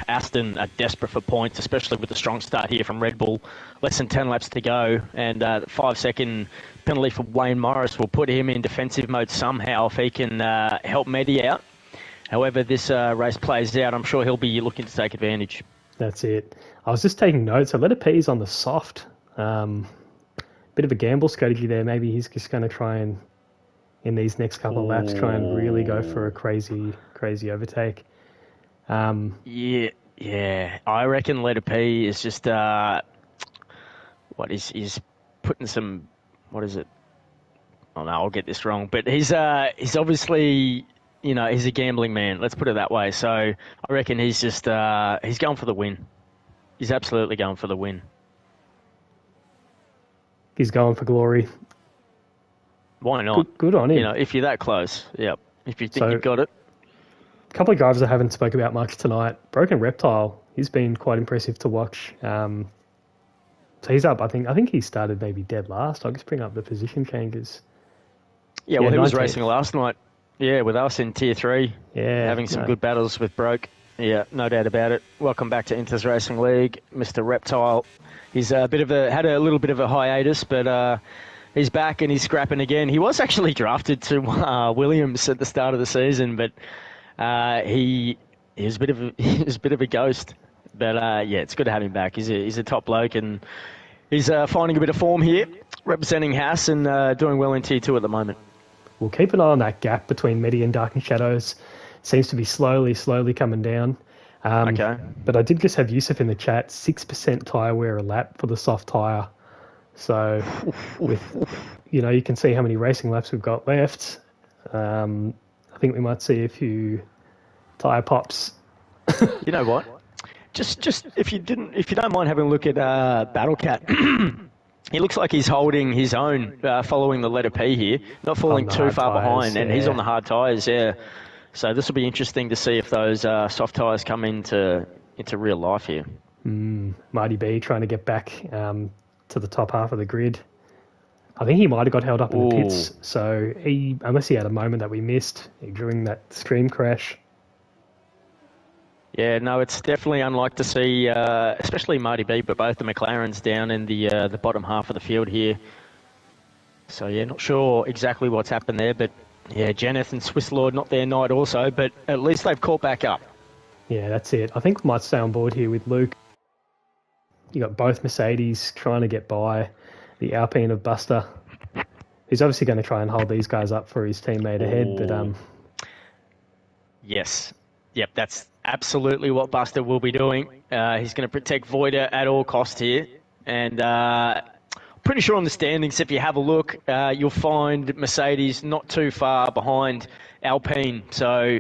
Aston are desperate for points, especially with the strong start here from Red Bull. Less than 10 laps to go, and the 5-second penalty for Wayne Morris will put him in defensive mode somehow if he can help Medi out. However this race plays out, I'm sure he'll be looking to take advantage. That's it. I was just taking notes. So letter P is on the soft. Bit of a gamble strategy there. Maybe he's just going to try and, in these next couple of laps, try and really go for a crazy overtake. Yeah. I reckon letter P is just he's putting some. What is it? Oh no, I'll get this wrong. But he's obviously, he's a gambling man. Let's put it that way. So I reckon he's just he's going for the win. He's absolutely going for the win. He's going for glory. Why not? Good on him. If you're that close, yep. If you think you've got it. A couple of drivers I haven't spoke about much tonight. Broken Reptile, he's been quite impressive to watch. So he's up. I think he started maybe dead last. I'll just bring up the position changes. Yeah, well, he was racing last night. Yeah, with us in Tier 3. Yeah. Having some good battles with Broke. Yeah, no doubt about it. Welcome back to Inters Racing League, Mr. Reptile. He's had a little bit of a hiatus, but he's back and he's scrapping again. He was actually drafted to Williams at the start of the season, but he was a bit of a ghost. But yeah, it's good to have him back. He's a top bloke and he's finding a bit of form here, representing Haas and doing well in Tier 2 at the moment. We'll keep an eye on that gap between Medi and Dark and Shadows. Seems to be slowly coming down. Okay. But I did just have Yusuf in the chat, 6% tyre wear a lap for the soft tyre. So with, you can see how many racing laps we've got left. I think we might see a few tyre pops. You know what? Just if you don't mind having a look at Battlecat. He looks like he's holding his own, following the letter P here, not falling too far behind, and he's on the hard tyres, yeah. So this will be interesting to see if those soft tyres come into real life here. Marty B trying to get back to the top half of the grid. I think he might have got held up in the pits, so unless he had a moment that we missed during that stream crash. Yeah, no, it's definitely unlike to see, especially Marty B, but both the McLarens down in the bottom half of the field here. So yeah, not sure exactly what's happened there, but yeah, Janeth and Swiss Lord not their night also, but at least they've caught back up. Yeah, that's it. I think we might stay on board here with Luke. You got both Mercedes trying to get by the Alpine of Buster. He's obviously going to try and hold these guys up for his teammate ahead, but Yes. Yep, that's absolutely what Buster will be doing. He's going to protect Voida at all cost here. And pretty sure on the standings, if you have a look, you'll find Mercedes not too far behind Alpine. So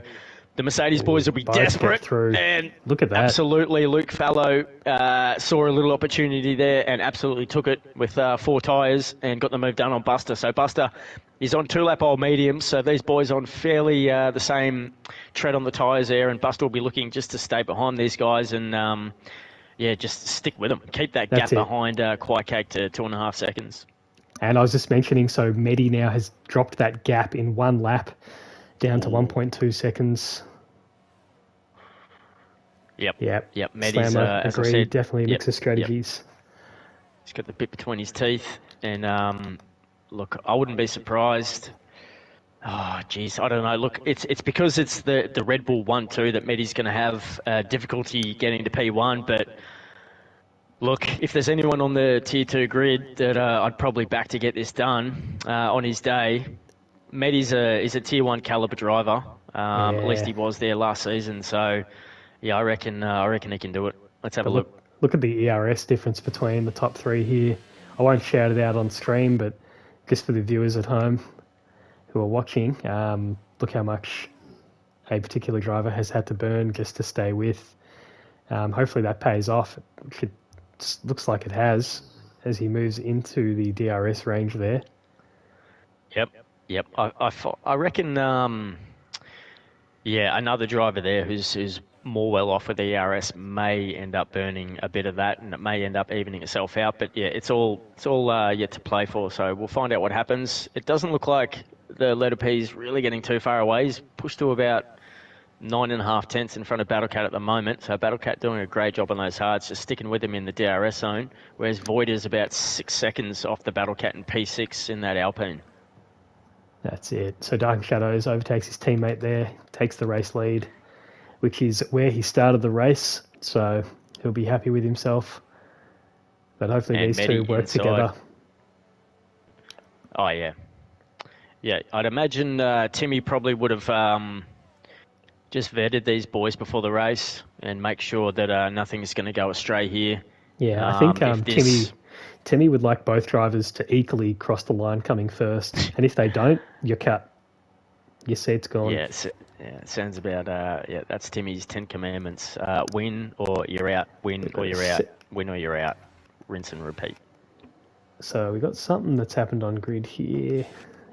the Mercedes boys will be desperate. And look at that. Absolutely, Luke Fallow saw a little opportunity there and absolutely took it with 4 tyres and got the move done on Buster. So Buster is on 2-lap old mediums, so these boys on fairly the same tread on the tyres there, and Buster will be looking just to stay behind these guys and, just stick with them. Keep that gap behind Quiet Cake to 2.5 seconds. And I was just mentioning, so Medi now has dropped that gap in 1 lap down to 1.2 seconds. Yep. Medi's, Slammer, as agreed, I said, definitely a mix of strategies. He's got the bit between his teeth, and look, I wouldn't be surprised. Oh, geez, I don't know. Look, it's because it's the Red Bull 1-2 that Medi's going to have difficulty getting to P1, but look, if there's anyone on the Tier 2 grid that I'd probably back to get this done on his day, Medi's is a Tier 1 caliber driver. At least he was there last season, so yeah, I reckon he can do it. Let's have a look. Look at the ERS difference between the top 3 here. I won't shout it out on stream, but just for the viewers at home who are watching, look how much a particular driver has had to burn just to stay with. Hopefully that pays off. It looks like it has. as he moves into the DRS range there. Yep. I reckon. Yeah, another driver there who's more well off with the ERS may end up burning a bit of that, and it may end up evening itself out. But yeah, it's all yet to play for. So we'll find out what happens. It doesn't look like the letter P is really getting too far away. He's pushed to about 9.5 tenths in front of Battlecat at the moment. So Battlecat doing a great job on those hards, just sticking with him in the DRS zone. Whereas Voider's about 6 seconds off the Battlecat in P6 in that Alpine. That's it. So Dark Shadows overtakes his teammate there, takes the race lead, which is where he started the race. So he'll be happy with himself. But hopefully And these Medi two work inside. together. Oh, yeah. Yeah, I'd imagine Timmy probably would have just vetted these boys before the race and make sure that nothing's going to go astray here. Yeah, I think if Timmy would like both drivers to equally cross the line coming first. And if they don't, you're cut. Your seat's gone. Yeah, it sounds about, that's Timmy's 10 commandments. Win or you're out, win or you're out, win or you're out. Rinse and repeat. So we got something that's happened on grid here.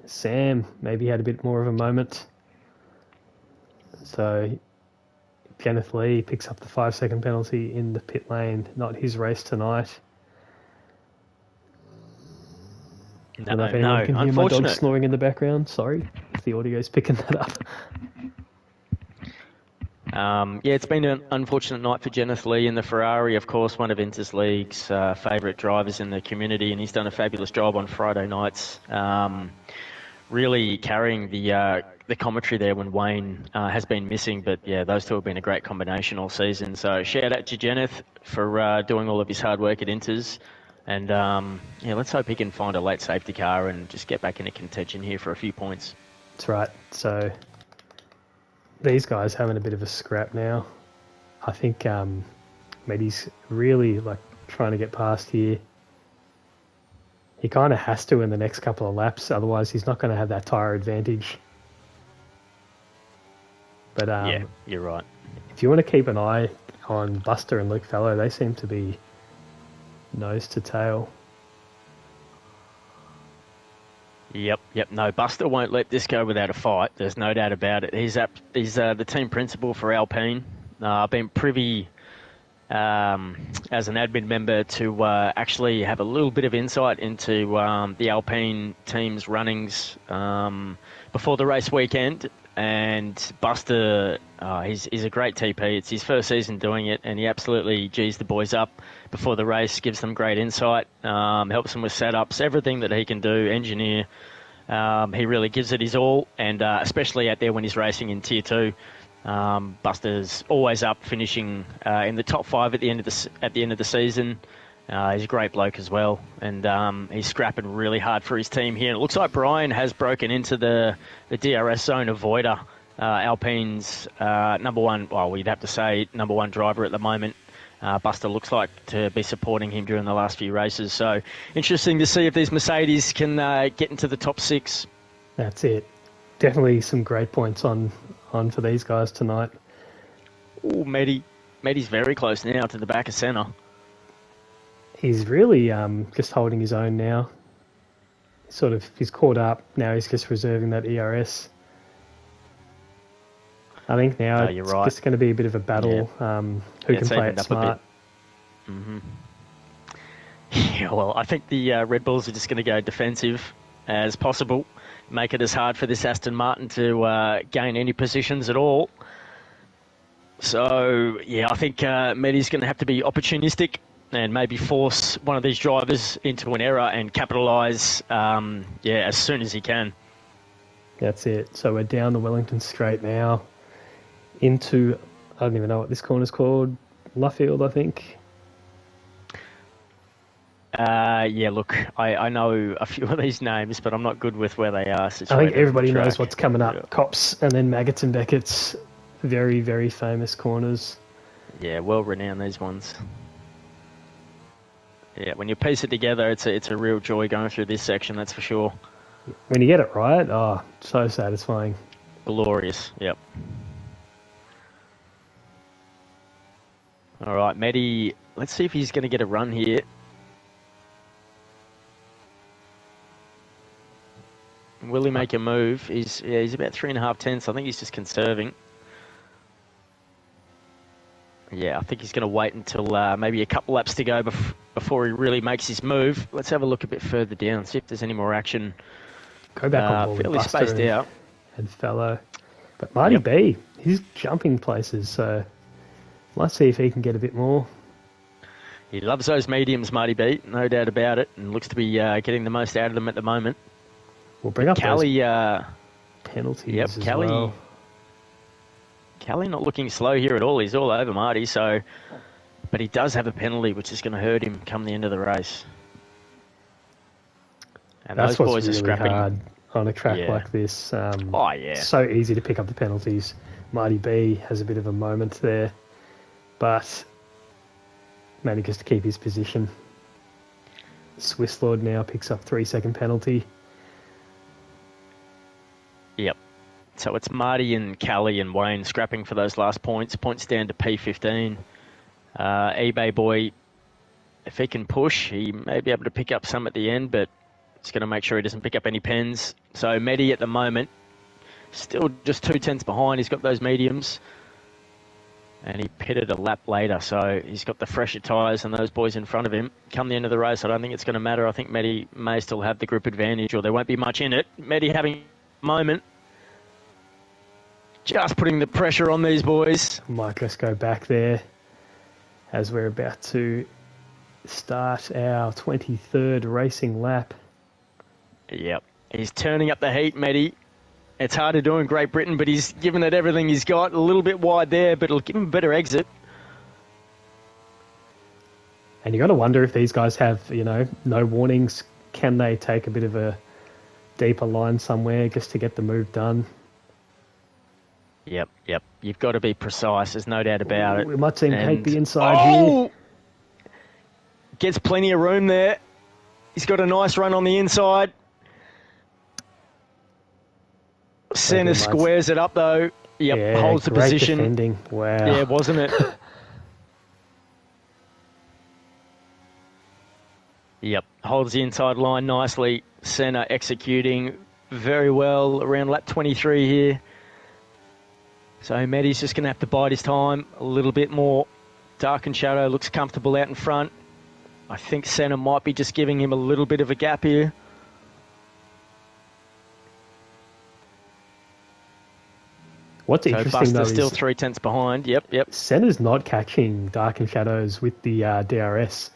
Sam maybe had a bit more of a moment. So Kenneth Lee picks up the 5-second penalty in the pit lane. Not his race tonight. I don't know if anyone can hear my dog snoring in the background. Sorry if the audio's picking that up. Yeah, it's been an unfortunate night for Kenneth Lee in the Ferrari, of course, one of Interleague's favourite drivers in the community, and he's done a fabulous job on Friday nights, really carrying the commentary there when Wayne has been missing. But yeah, those two have been a great combination all season. So shout out to Kenneth for doing all of his hard work at Inters. And yeah, let's hope he can find a late safety car and just get back into contention here for a few points. That's right. So these guys having a bit of a scrap now. I think Medi's really trying to get past here. He kind of has to in the next couple of laps, otherwise he's not going to have that tyre advantage. But yeah, you're right. If you want to keep an eye on Buster and Luke Fallow, they seem to be nose to tail. Yep. No, Buster won't let this go without a fight. There's no doubt about it. He's the team principal for Alpine. I've been privy as an admin member to actually have a little bit of insight into the Alpine team's runnings before the race weekend. And Buster, he's a great TP. It's his first season doing it, and he absolutely G's the boys up before the race, gives them great insight, helps them with setups, everything that he can do, engineer. He really gives it his all, and especially out there when he's racing in Tier 2. Buster's always up, finishing in the top 5 at the end of the season. He's a great bloke as well, and he's scrapping really hard for his team here. And it looks like Brian has broken into the DRS zone of Voider, Alpine's number one. Well, we'd have to say number one driver at the moment. Buster looks like to be supporting him during the last few races. So interesting to see if these Mercedes can get into the top 6. That's it. Definitely some great points on for these guys tonight. Oh, Medi's very close now to the back of centre. He's really just holding his own now. He's caught up. Now he's just reserving that ERS. I think now it's right. just going to be a bit of a battle. Yeah. Who can play it smart? Mm-hmm. Yeah, well, I think the Red Bulls are just going to go defensive as possible. Make it as hard for this Aston Martin to gain any positions at all. So, yeah, I think Medi's going to have to be opportunistic and maybe force one of these drivers into an error and capitalise, as soon as he can. That's it. So we're down the Wellington Straight now into, I don't even know what this corner's called, Luffield, I think. Yeah, look, I know a few of these names, but I'm not good with where they are situated. I think everybody knows what's coming up. Yeah. Cops and then Maggots and Beckett's, very, very famous corners. Yeah, well-renowned, these ones. Yeah, when you piece it together, it's a real joy going through this section, that's for sure. When you get it right, so satisfying. Glorious, yep. All right, Medi, let's see if he's going to get a run here. Will he make a move? He's about 3.5 tenths. I think he's just conserving. Yeah, I think he's going to wait until maybe a couple laps to go before he really makes his move. Let's have a look a bit further down, see if there's any more action. Go back on board fairly with Buster spaced out. and Fellow. But Marty B, he's jumping places, so let's see if he can get a bit more. He loves those mediums, Marty B, no doubt about it, and looks to be getting the most out of them at the moment. We'll bring up Callie, those penalties as well. Callie not looking slow here at all. He's all over Marty, but he does have a penalty, which is going to hurt him come the end of the race. And That's those what's boys really are scrapping hard on a track like this. So easy to pick up the penalties. Marty B has a bit of a moment there, but manages to keep his position. Swiss Lord now picks up 3-second penalty. Yep. So it's Marty and Callie and Wayne scrapping for those last points. Points down to P15. eBay boy, if he can push, he may be able to pick up some at the end, but he's going to make sure he doesn't pick up any pens. So Medi at the moment, still just 2 tenths behind. He's got those mediums. And he pitted a lap later, so he's got the fresher tyres and those boys in front of him. Come the end of the race, I don't think it's going to matter. I think Medi may still have the group advantage, or there won't be much in it. Medi having a moment. Just putting the pressure on these boys. Might just go back there as we're about to start our 23rd racing lap. Yep. He's turning up the heat, Medi. It's hard to do in Great Britain, but he's given it everything he's got. A little bit wide there, but it'll give him a better exit. And you got to wonder if these guys have, no warnings. Can they take a bit of a deeper line somewhere just to get the move done? Yep. You've got to be precise. There's no doubt about it. We might see him take the inside here. Gets plenty of room there. He's got a nice run on the inside. Senna squares it up though. Yep, yeah, holds the position. Defending. Wow. Yeah, wasn't it? Yep, holds the inside line nicely. Senna executing very well around lap 23 here. So Medi's just going to have to bide his time a little bit more. Dark and Shadow looks comfortable out in front. I think Senna might be just giving him a little bit of a gap here. What's interesting Buster's though still is 3 tenths behind. Yep. Senna's not catching Dark and Shadows with the DRS.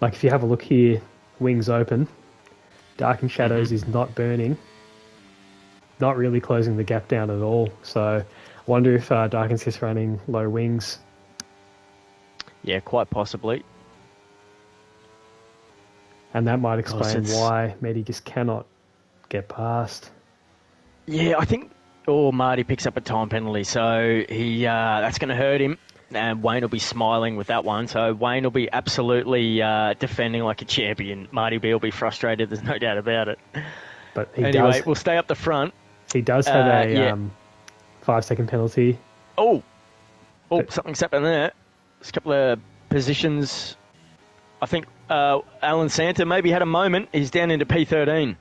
Like if you have a look here, wings open, Dark and Shadows is not burning, not really closing the gap down at all. So I wonder if Dark and's just running low wings. Yeah, quite possibly. And that might explain why Medi just cannot get past. Yeah, I think Marty picks up a time penalty, so he that's going to hurt him. And Wayne will be smiling with that one. So Wayne will be absolutely defending like a champion. Marty B will be frustrated, there's no doubt about it. But we'll stay up the front. He does have a 5-second penalty. Something's happened there. There's a couple of positions. I think Alan Santa maybe had a moment. He's down into P13.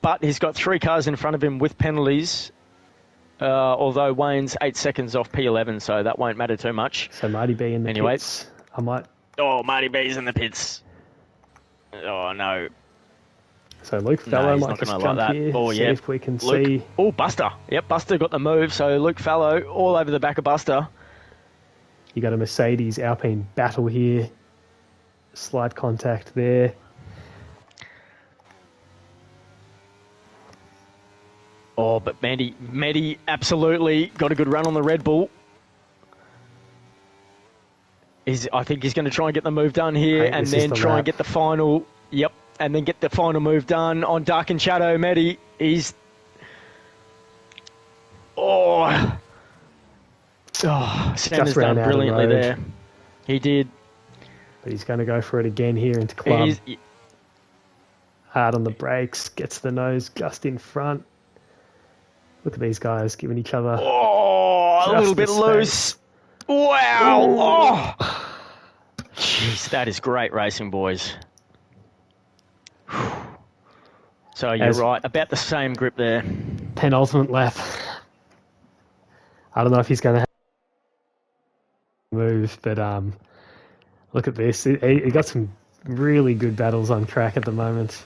But he's got 3 cars in front of him with penalties. Although Wayne's 8 seconds off P11, so that won't matter too much. So Marty B in the pits. Marty B's in the pits. Oh, no. So Luke Fallow might just jump here, see if we can see... Oh, Buster. Yep, Buster got the move, so Luke Fallow all over the back of Buster. You got a Mercedes Alpine battle here. Slight contact there. Oh, but Medi absolutely got a good run on the Red Bull. I think he's going to try and get the move done here and then try and get the final... Yep, and then get the final move done on Dark and Shadow. Medi, he's... Santa's done brilliantly there. He did. But he's going to go for it again here into club. Hard on the brakes, gets the nose just in front. Look at these guys giving each other... a little bit loose. Wow. Jeez, that is great racing, boys. So you're As right, about the same grip there. penultimate lap. I don't know if he's going to move, but look at this. He got some really good battles on track at the moment.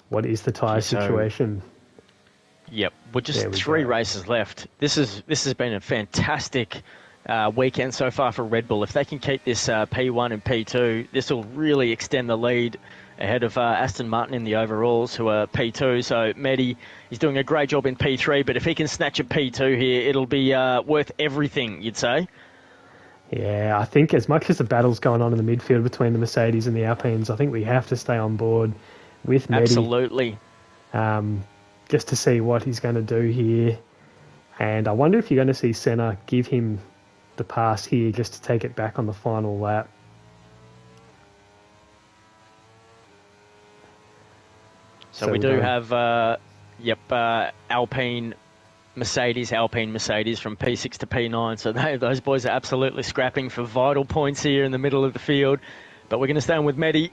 What is the tyre situation? Yep, we're just 3 races left. This has been a fantastic weekend so far for Red Bull. If they can keep this P1 and P2, this will really extend the lead ahead of Aston Martin in the overalls, who are P2. So Medi is doing a great job in P3, but if he can snatch a P2 here, it'll be worth everything, you'd say. Yeah, I think as much as the battle's going on in the midfield between the Mercedes and the Alpines, I think we have to stay on board with Medi. Absolutely. Just to see what he's going to do here. And I wonder if you're going to see Senna give him the pass here just to take it back on the final lap. So we do have, Alpine Mercedes from P6 to P9. So those boys are absolutely scrapping for vital points here in the middle of the field. But we're going to stay on with Medi.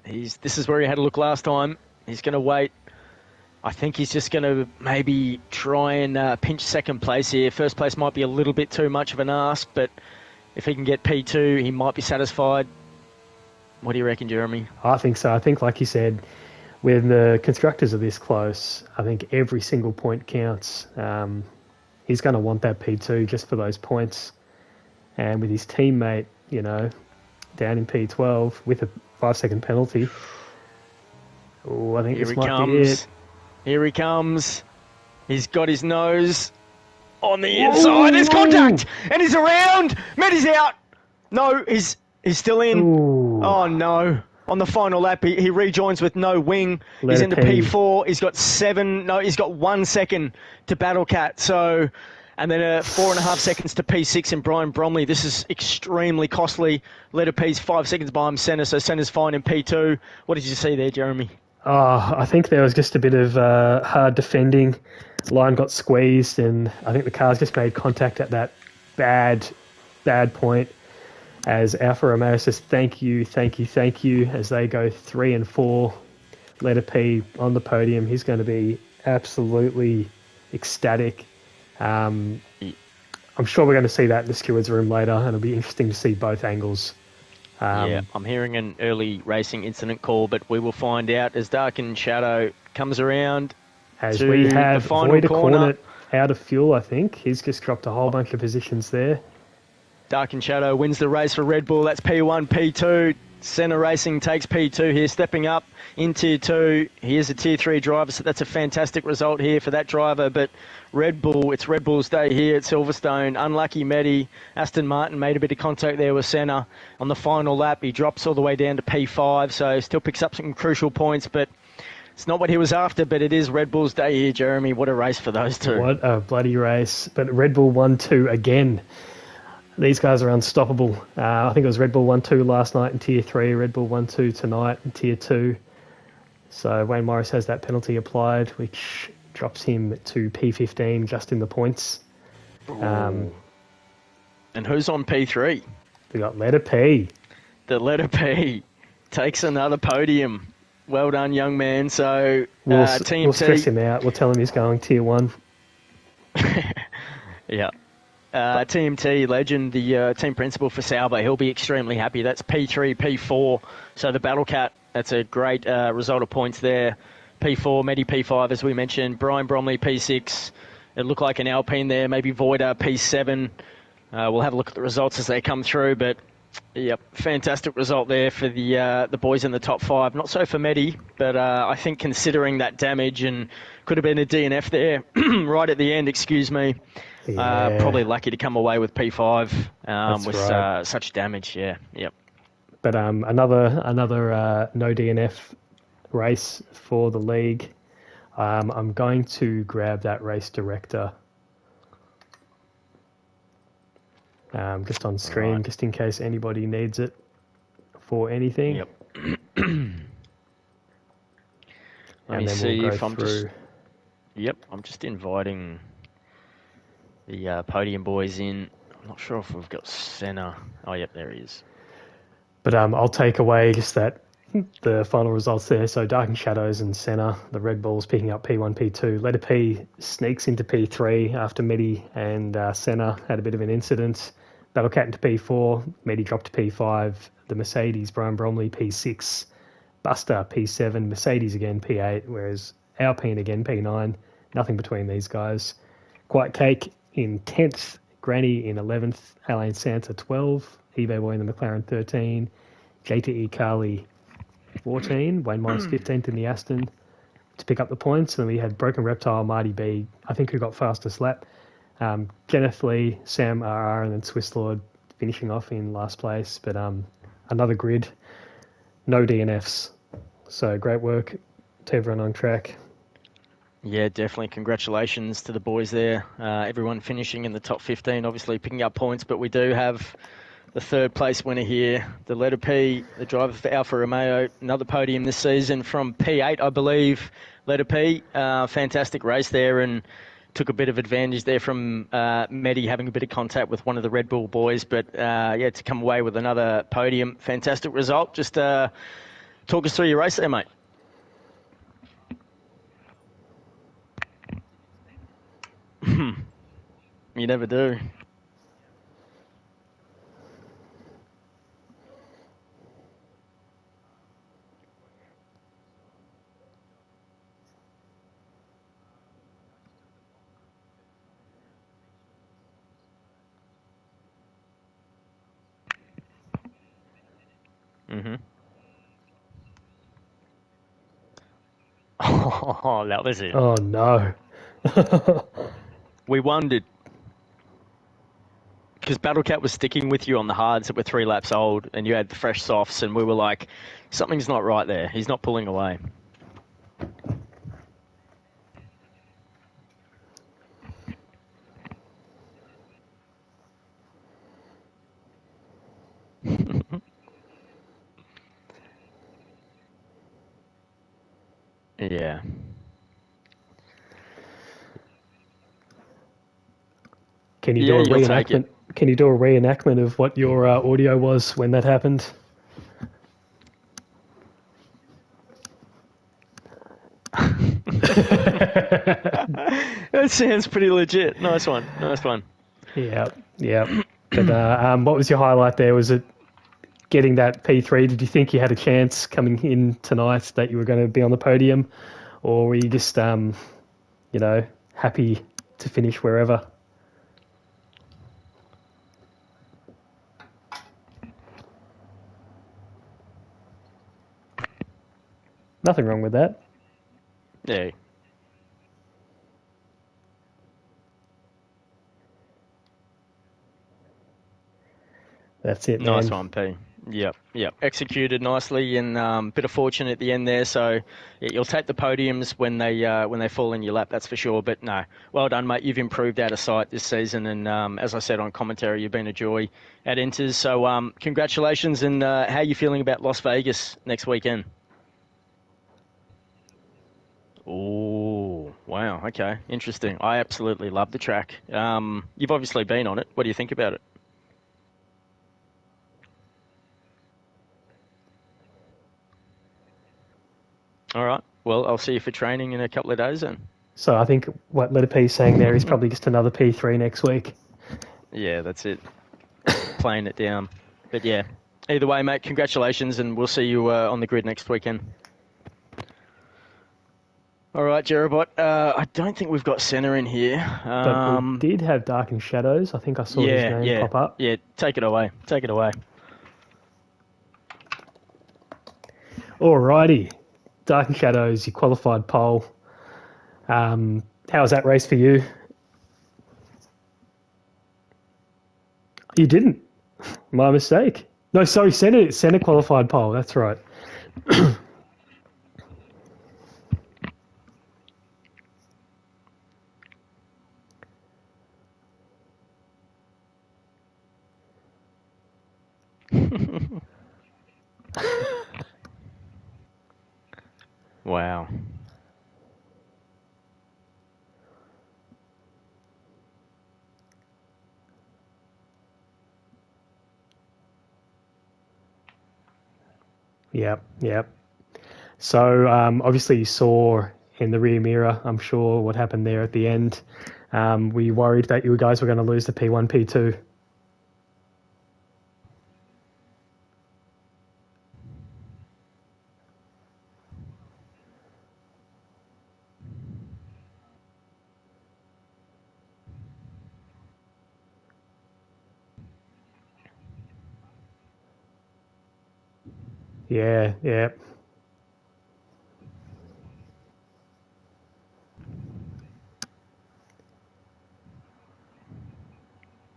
This is where he had a look last time. He's going to wait. I think he's just going to maybe try and pinch second place here. First place might be a little bit too much of an ask, but if he can get P2, he might be satisfied. What do you reckon, Jeremy? I think so. I think, like you said, when the constructors are this close, I think every single point counts. He's going to want that P2 just for those points. And with his teammate, down in P12 with a 5-second penalty, I think this might be it. Here he comes. He's got his nose on the inside. There's contact, and he's around. Medi's out. No, he's still in. Ooh. Oh no! On the final lap, he rejoins with no wing. He's into P4. He's got 1 second to Battle Cat. So, and then 4.5 seconds to P6 and Brian Bromley. This is extremely costly. Letter P's 5 seconds behind Senna, so Senna's fine in P2. What did you see there, Jeremy? Oh, I think there was just a bit of hard defending. Line got squeezed, and I think the cars just made contact at that bad point. As Alfa Romeo says, thank you, as they go 3 and 4. Letter P on the podium. He's going to be absolutely ecstatic. I'm sure we're going to see that in the stewards' room later, and it'll be interesting to see both angles. I'm hearing an early racing incident call, but we will find out as Dark and Shadow comes around. As we have Void Cornet out of fuel, I think. He's just dropped a whole bunch of positions there. Dark and Shadow wins the race for Red Bull. That's P1, P2. Senna Racing takes P2 here, stepping up in Tier 2. He is a Tier 3 driver, so that's a fantastic result here for that driver. But Red Bull, it's Red Bull's day here at Silverstone. Unlucky Medi. Aston Martin made a bit of contact there with Senna. On the final lap, he drops all the way down to P5, so still picks up some crucial points, but it's not what he was after, but it is Red Bull's day here, Jeremy. What a race for those two. What a bloody race. But Red Bull 1-2 again. These guys are unstoppable. I think it was Red Bull 1-2 last night in Tier 3, Red Bull 1-2 tonight in Tier 2. So Wayne Morris has that penalty applied, which drops him to P15 just in the points. And who's on P3? We got Letter P. The Letter P takes another podium. Well done, young man. So we'll stress him out. We'll tell him he's going Tier 1. Yeah. TMT legend, the team principal for Sauber, he'll be extremely happy. That's P3, P4. So the Battle Cat, that's a great result of points there. P4, Medi P5, as we mentioned. Brian Bromley P6. It looked like an Alpine there. Maybe Voida P7. We'll have a look at the results as they come through. But, yep, fantastic result there for the boys in the top 5. Not so for Medi, but I think considering that damage and could have been a DNF there right at the end, excuse me. Yeah. Probably lucky to come away with P5 with right. such damage. Yeah, yep. But another no DNF race for the league. I'm going to grab that race director just on screen, right, just in case anybody needs it for anything. Yep. Let me see if I'm just. Yep, I'm just inviting the podium boys in. I'm not sure if we've got Senna. Oh, yep, there he is. But I'll take away just that the final results there. So Dark and Shadows and Senna, the Red Bulls picking up P1, P2. Letter P sneaks into P3 after Medi and Senna had a bit of an incident. Battle Cat into P4, Medi dropped to P5. The Mercedes, Brian Bromley, P6. Buster, P7. Mercedes again, P8. Whereas Alpine again, P9. Nothing between these guys. Quiet Cake in 10th. Granny in 11th. Alain Santa, 12. eBay Boy in the McLaren, 13. JTE Carly 14, Wayne Morris 15th in the Aston to pick up the points. And then we had Broken Reptile, Marty B, I think who got fastest lap. Kenneth Lee, Sam RR, and then Swiss Lord finishing off in last place. But another grid, no DNFs. So great work to everyone on track. Yeah, definitely. Congratulations to the boys there. Everyone finishing in the top 15, obviously picking up points, but we do have the third place winner here, the letter P, the driver for Alfa Romeo, another podium this season from P8, I believe. Letter P, fantastic race there and took a bit of advantage there from Medi having a bit of contact with one of the Red Bull boys. But yeah, to come away with another podium, fantastic result. Just talk us through your race there, mate. You never do. Mm-hmm. Oh, that was it. Oh no. We wondered, because Battlecat was sticking with you on the hards that were 3 laps old, and you had the fresh softs, and we were like, something's not right there. He's not pulling away. Yeah. Can you do Yeah, a you'll take it. reenactment? Can you do a reenactment of what your audio was when that happened? That sounds pretty legit. Nice one. Nice one. Yeah, yeah. But what was your highlight there? Was it getting that P3? Did you think you had a chance coming in tonight that you were going to be on the podium, or were you just, happy to finish wherever? Nothing wrong with that. Yeah. That's it, Nice man. one, P. Yep, yep. Executed nicely and bit of fortune at the end there. So yeah, you'll take the podiums when they fall in your lap, that's for sure. But no, well done, mate. You've improved out of sight this season, and as I said on commentary, you've been a joy at Inters. So congratulations, and how are you feeling about Las Vegas next weekend? Oh, wow. Okay, interesting. I absolutely love the track. You've obviously been on it. What do you think about it? All right. Well, I'll see you for training in a couple of days then. So I think what Letter P is saying there is probably just another P3 next week. Yeah, that's it. Playing it down. But yeah, either way, mate, congratulations, and we'll see you on the grid next weekend. All right, Jerobot. I don't think we've got Senna in here. But we did have Dark and Shadows. I think I saw his Yeah, name yeah, pop up. yeah. Take it away. Take it away. Alrighty. Dark and Shadows, you qualified pole. How was that race for you? You didn't. My mistake. No, sorry, Senna qualified pole. That's right. Wow. Yep, yep. So obviously you saw in the rear mirror, I'm sure, what happened there at the end. Were you worried that you guys were going to lose the P1, P2? Yeah, yeah,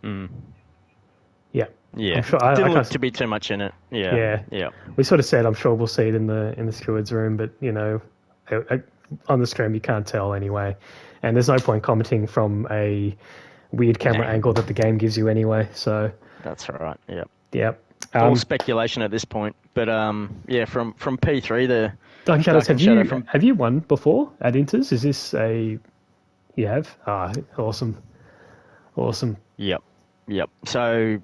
Mm. yeah. I'm Yeah, sure. I didn't look can't. to be too much in it. Yeah, Yeah, yeah. we sort of said I'm sure we'll see it in the stewards room, but on the stream you can't tell anyway, and there's no point commenting from a weird camera Nah, angle that the game gives you anyway. So that's all right. Yeah. yeah. It's all Um, speculation at this point. But yeah, from P3, the Dark Shadows, Dark have and Shadow you from. have you won before at Inters? Is this a you have? Ah, awesome, awesome. Yep, yep. So,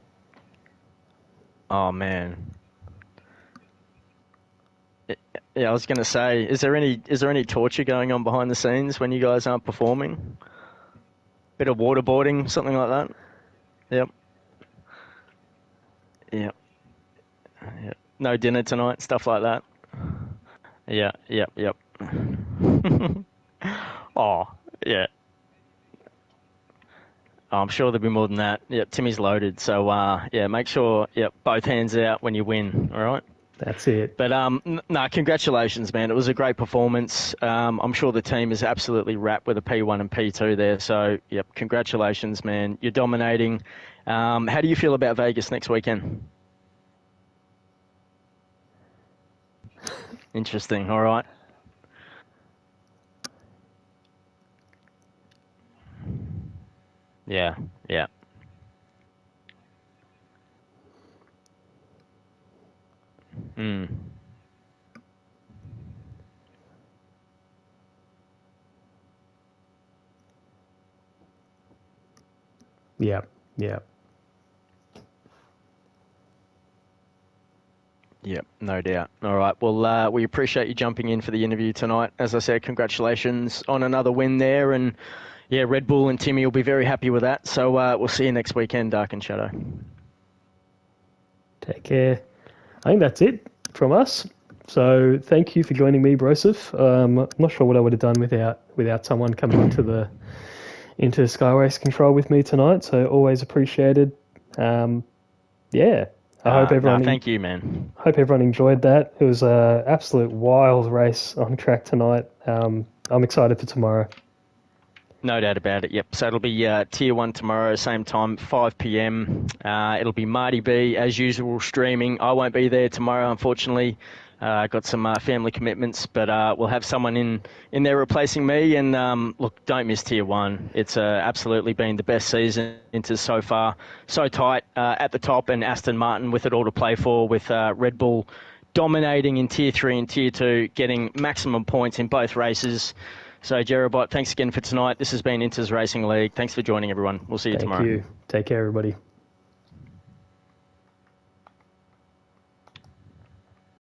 oh man, yeah, I was gonna say, is there any torture going on behind the scenes when you guys aren't performing? Bit of waterboarding, something like that. Yep, yep, yep. No dinner tonight, stuff like that. Yeah, yep, yep. Oh, yeah. I'm sure there'll be more than that. Yep, Timmy's loaded. So, yeah, make sure, yep, both hands out when you win. All right. That's it. But no, congratulations, man. It was a great performance. I'm sure the team is absolutely wrapped with a P1 and P2 there. So, yep, congratulations, man. You're dominating. How do you feel about Vegas next weekend? Interesting. All right. Yeah. Yeah. Mm. Yeah, yeah. Yep, no doubt. All right. Well, we appreciate you jumping in for the interview tonight. As I said, congratulations on another win there. And yeah, Red Bull and Timmy will be very happy with that. So we'll see you next weekend, Dark and Shadow. Take care. I think that's it from us. So thank you for joining me, Broseph. I'm not sure what I would have done without someone coming into Skyrace Control with me tonight. So always appreciated. Um, yeah, I hope No, everyone thank you, man. hope everyone enjoyed that. It was a absolute wild race on track tonight. I'm excited for tomorrow. No doubt about it. Yep. So it'll be Tier 1 tomorrow, same time, 5 p.m. It'll be Marty B, as usual, streaming. I won't be there tomorrow, unfortunately. Got some family commitments, but we'll have someone in there replacing me. And look, don't miss Tier 1. It's absolutely been the best season into so far. So tight at the top, and Aston Martin with it all to play for, with Red Bull dominating in Tier 3 and Tier 2, getting maximum points in both races. So, Jerobot, thanks again for tonight. This has been Inters Racing League. Thanks for joining, everyone. We'll see you Thank tomorrow. you. Take care, everybody.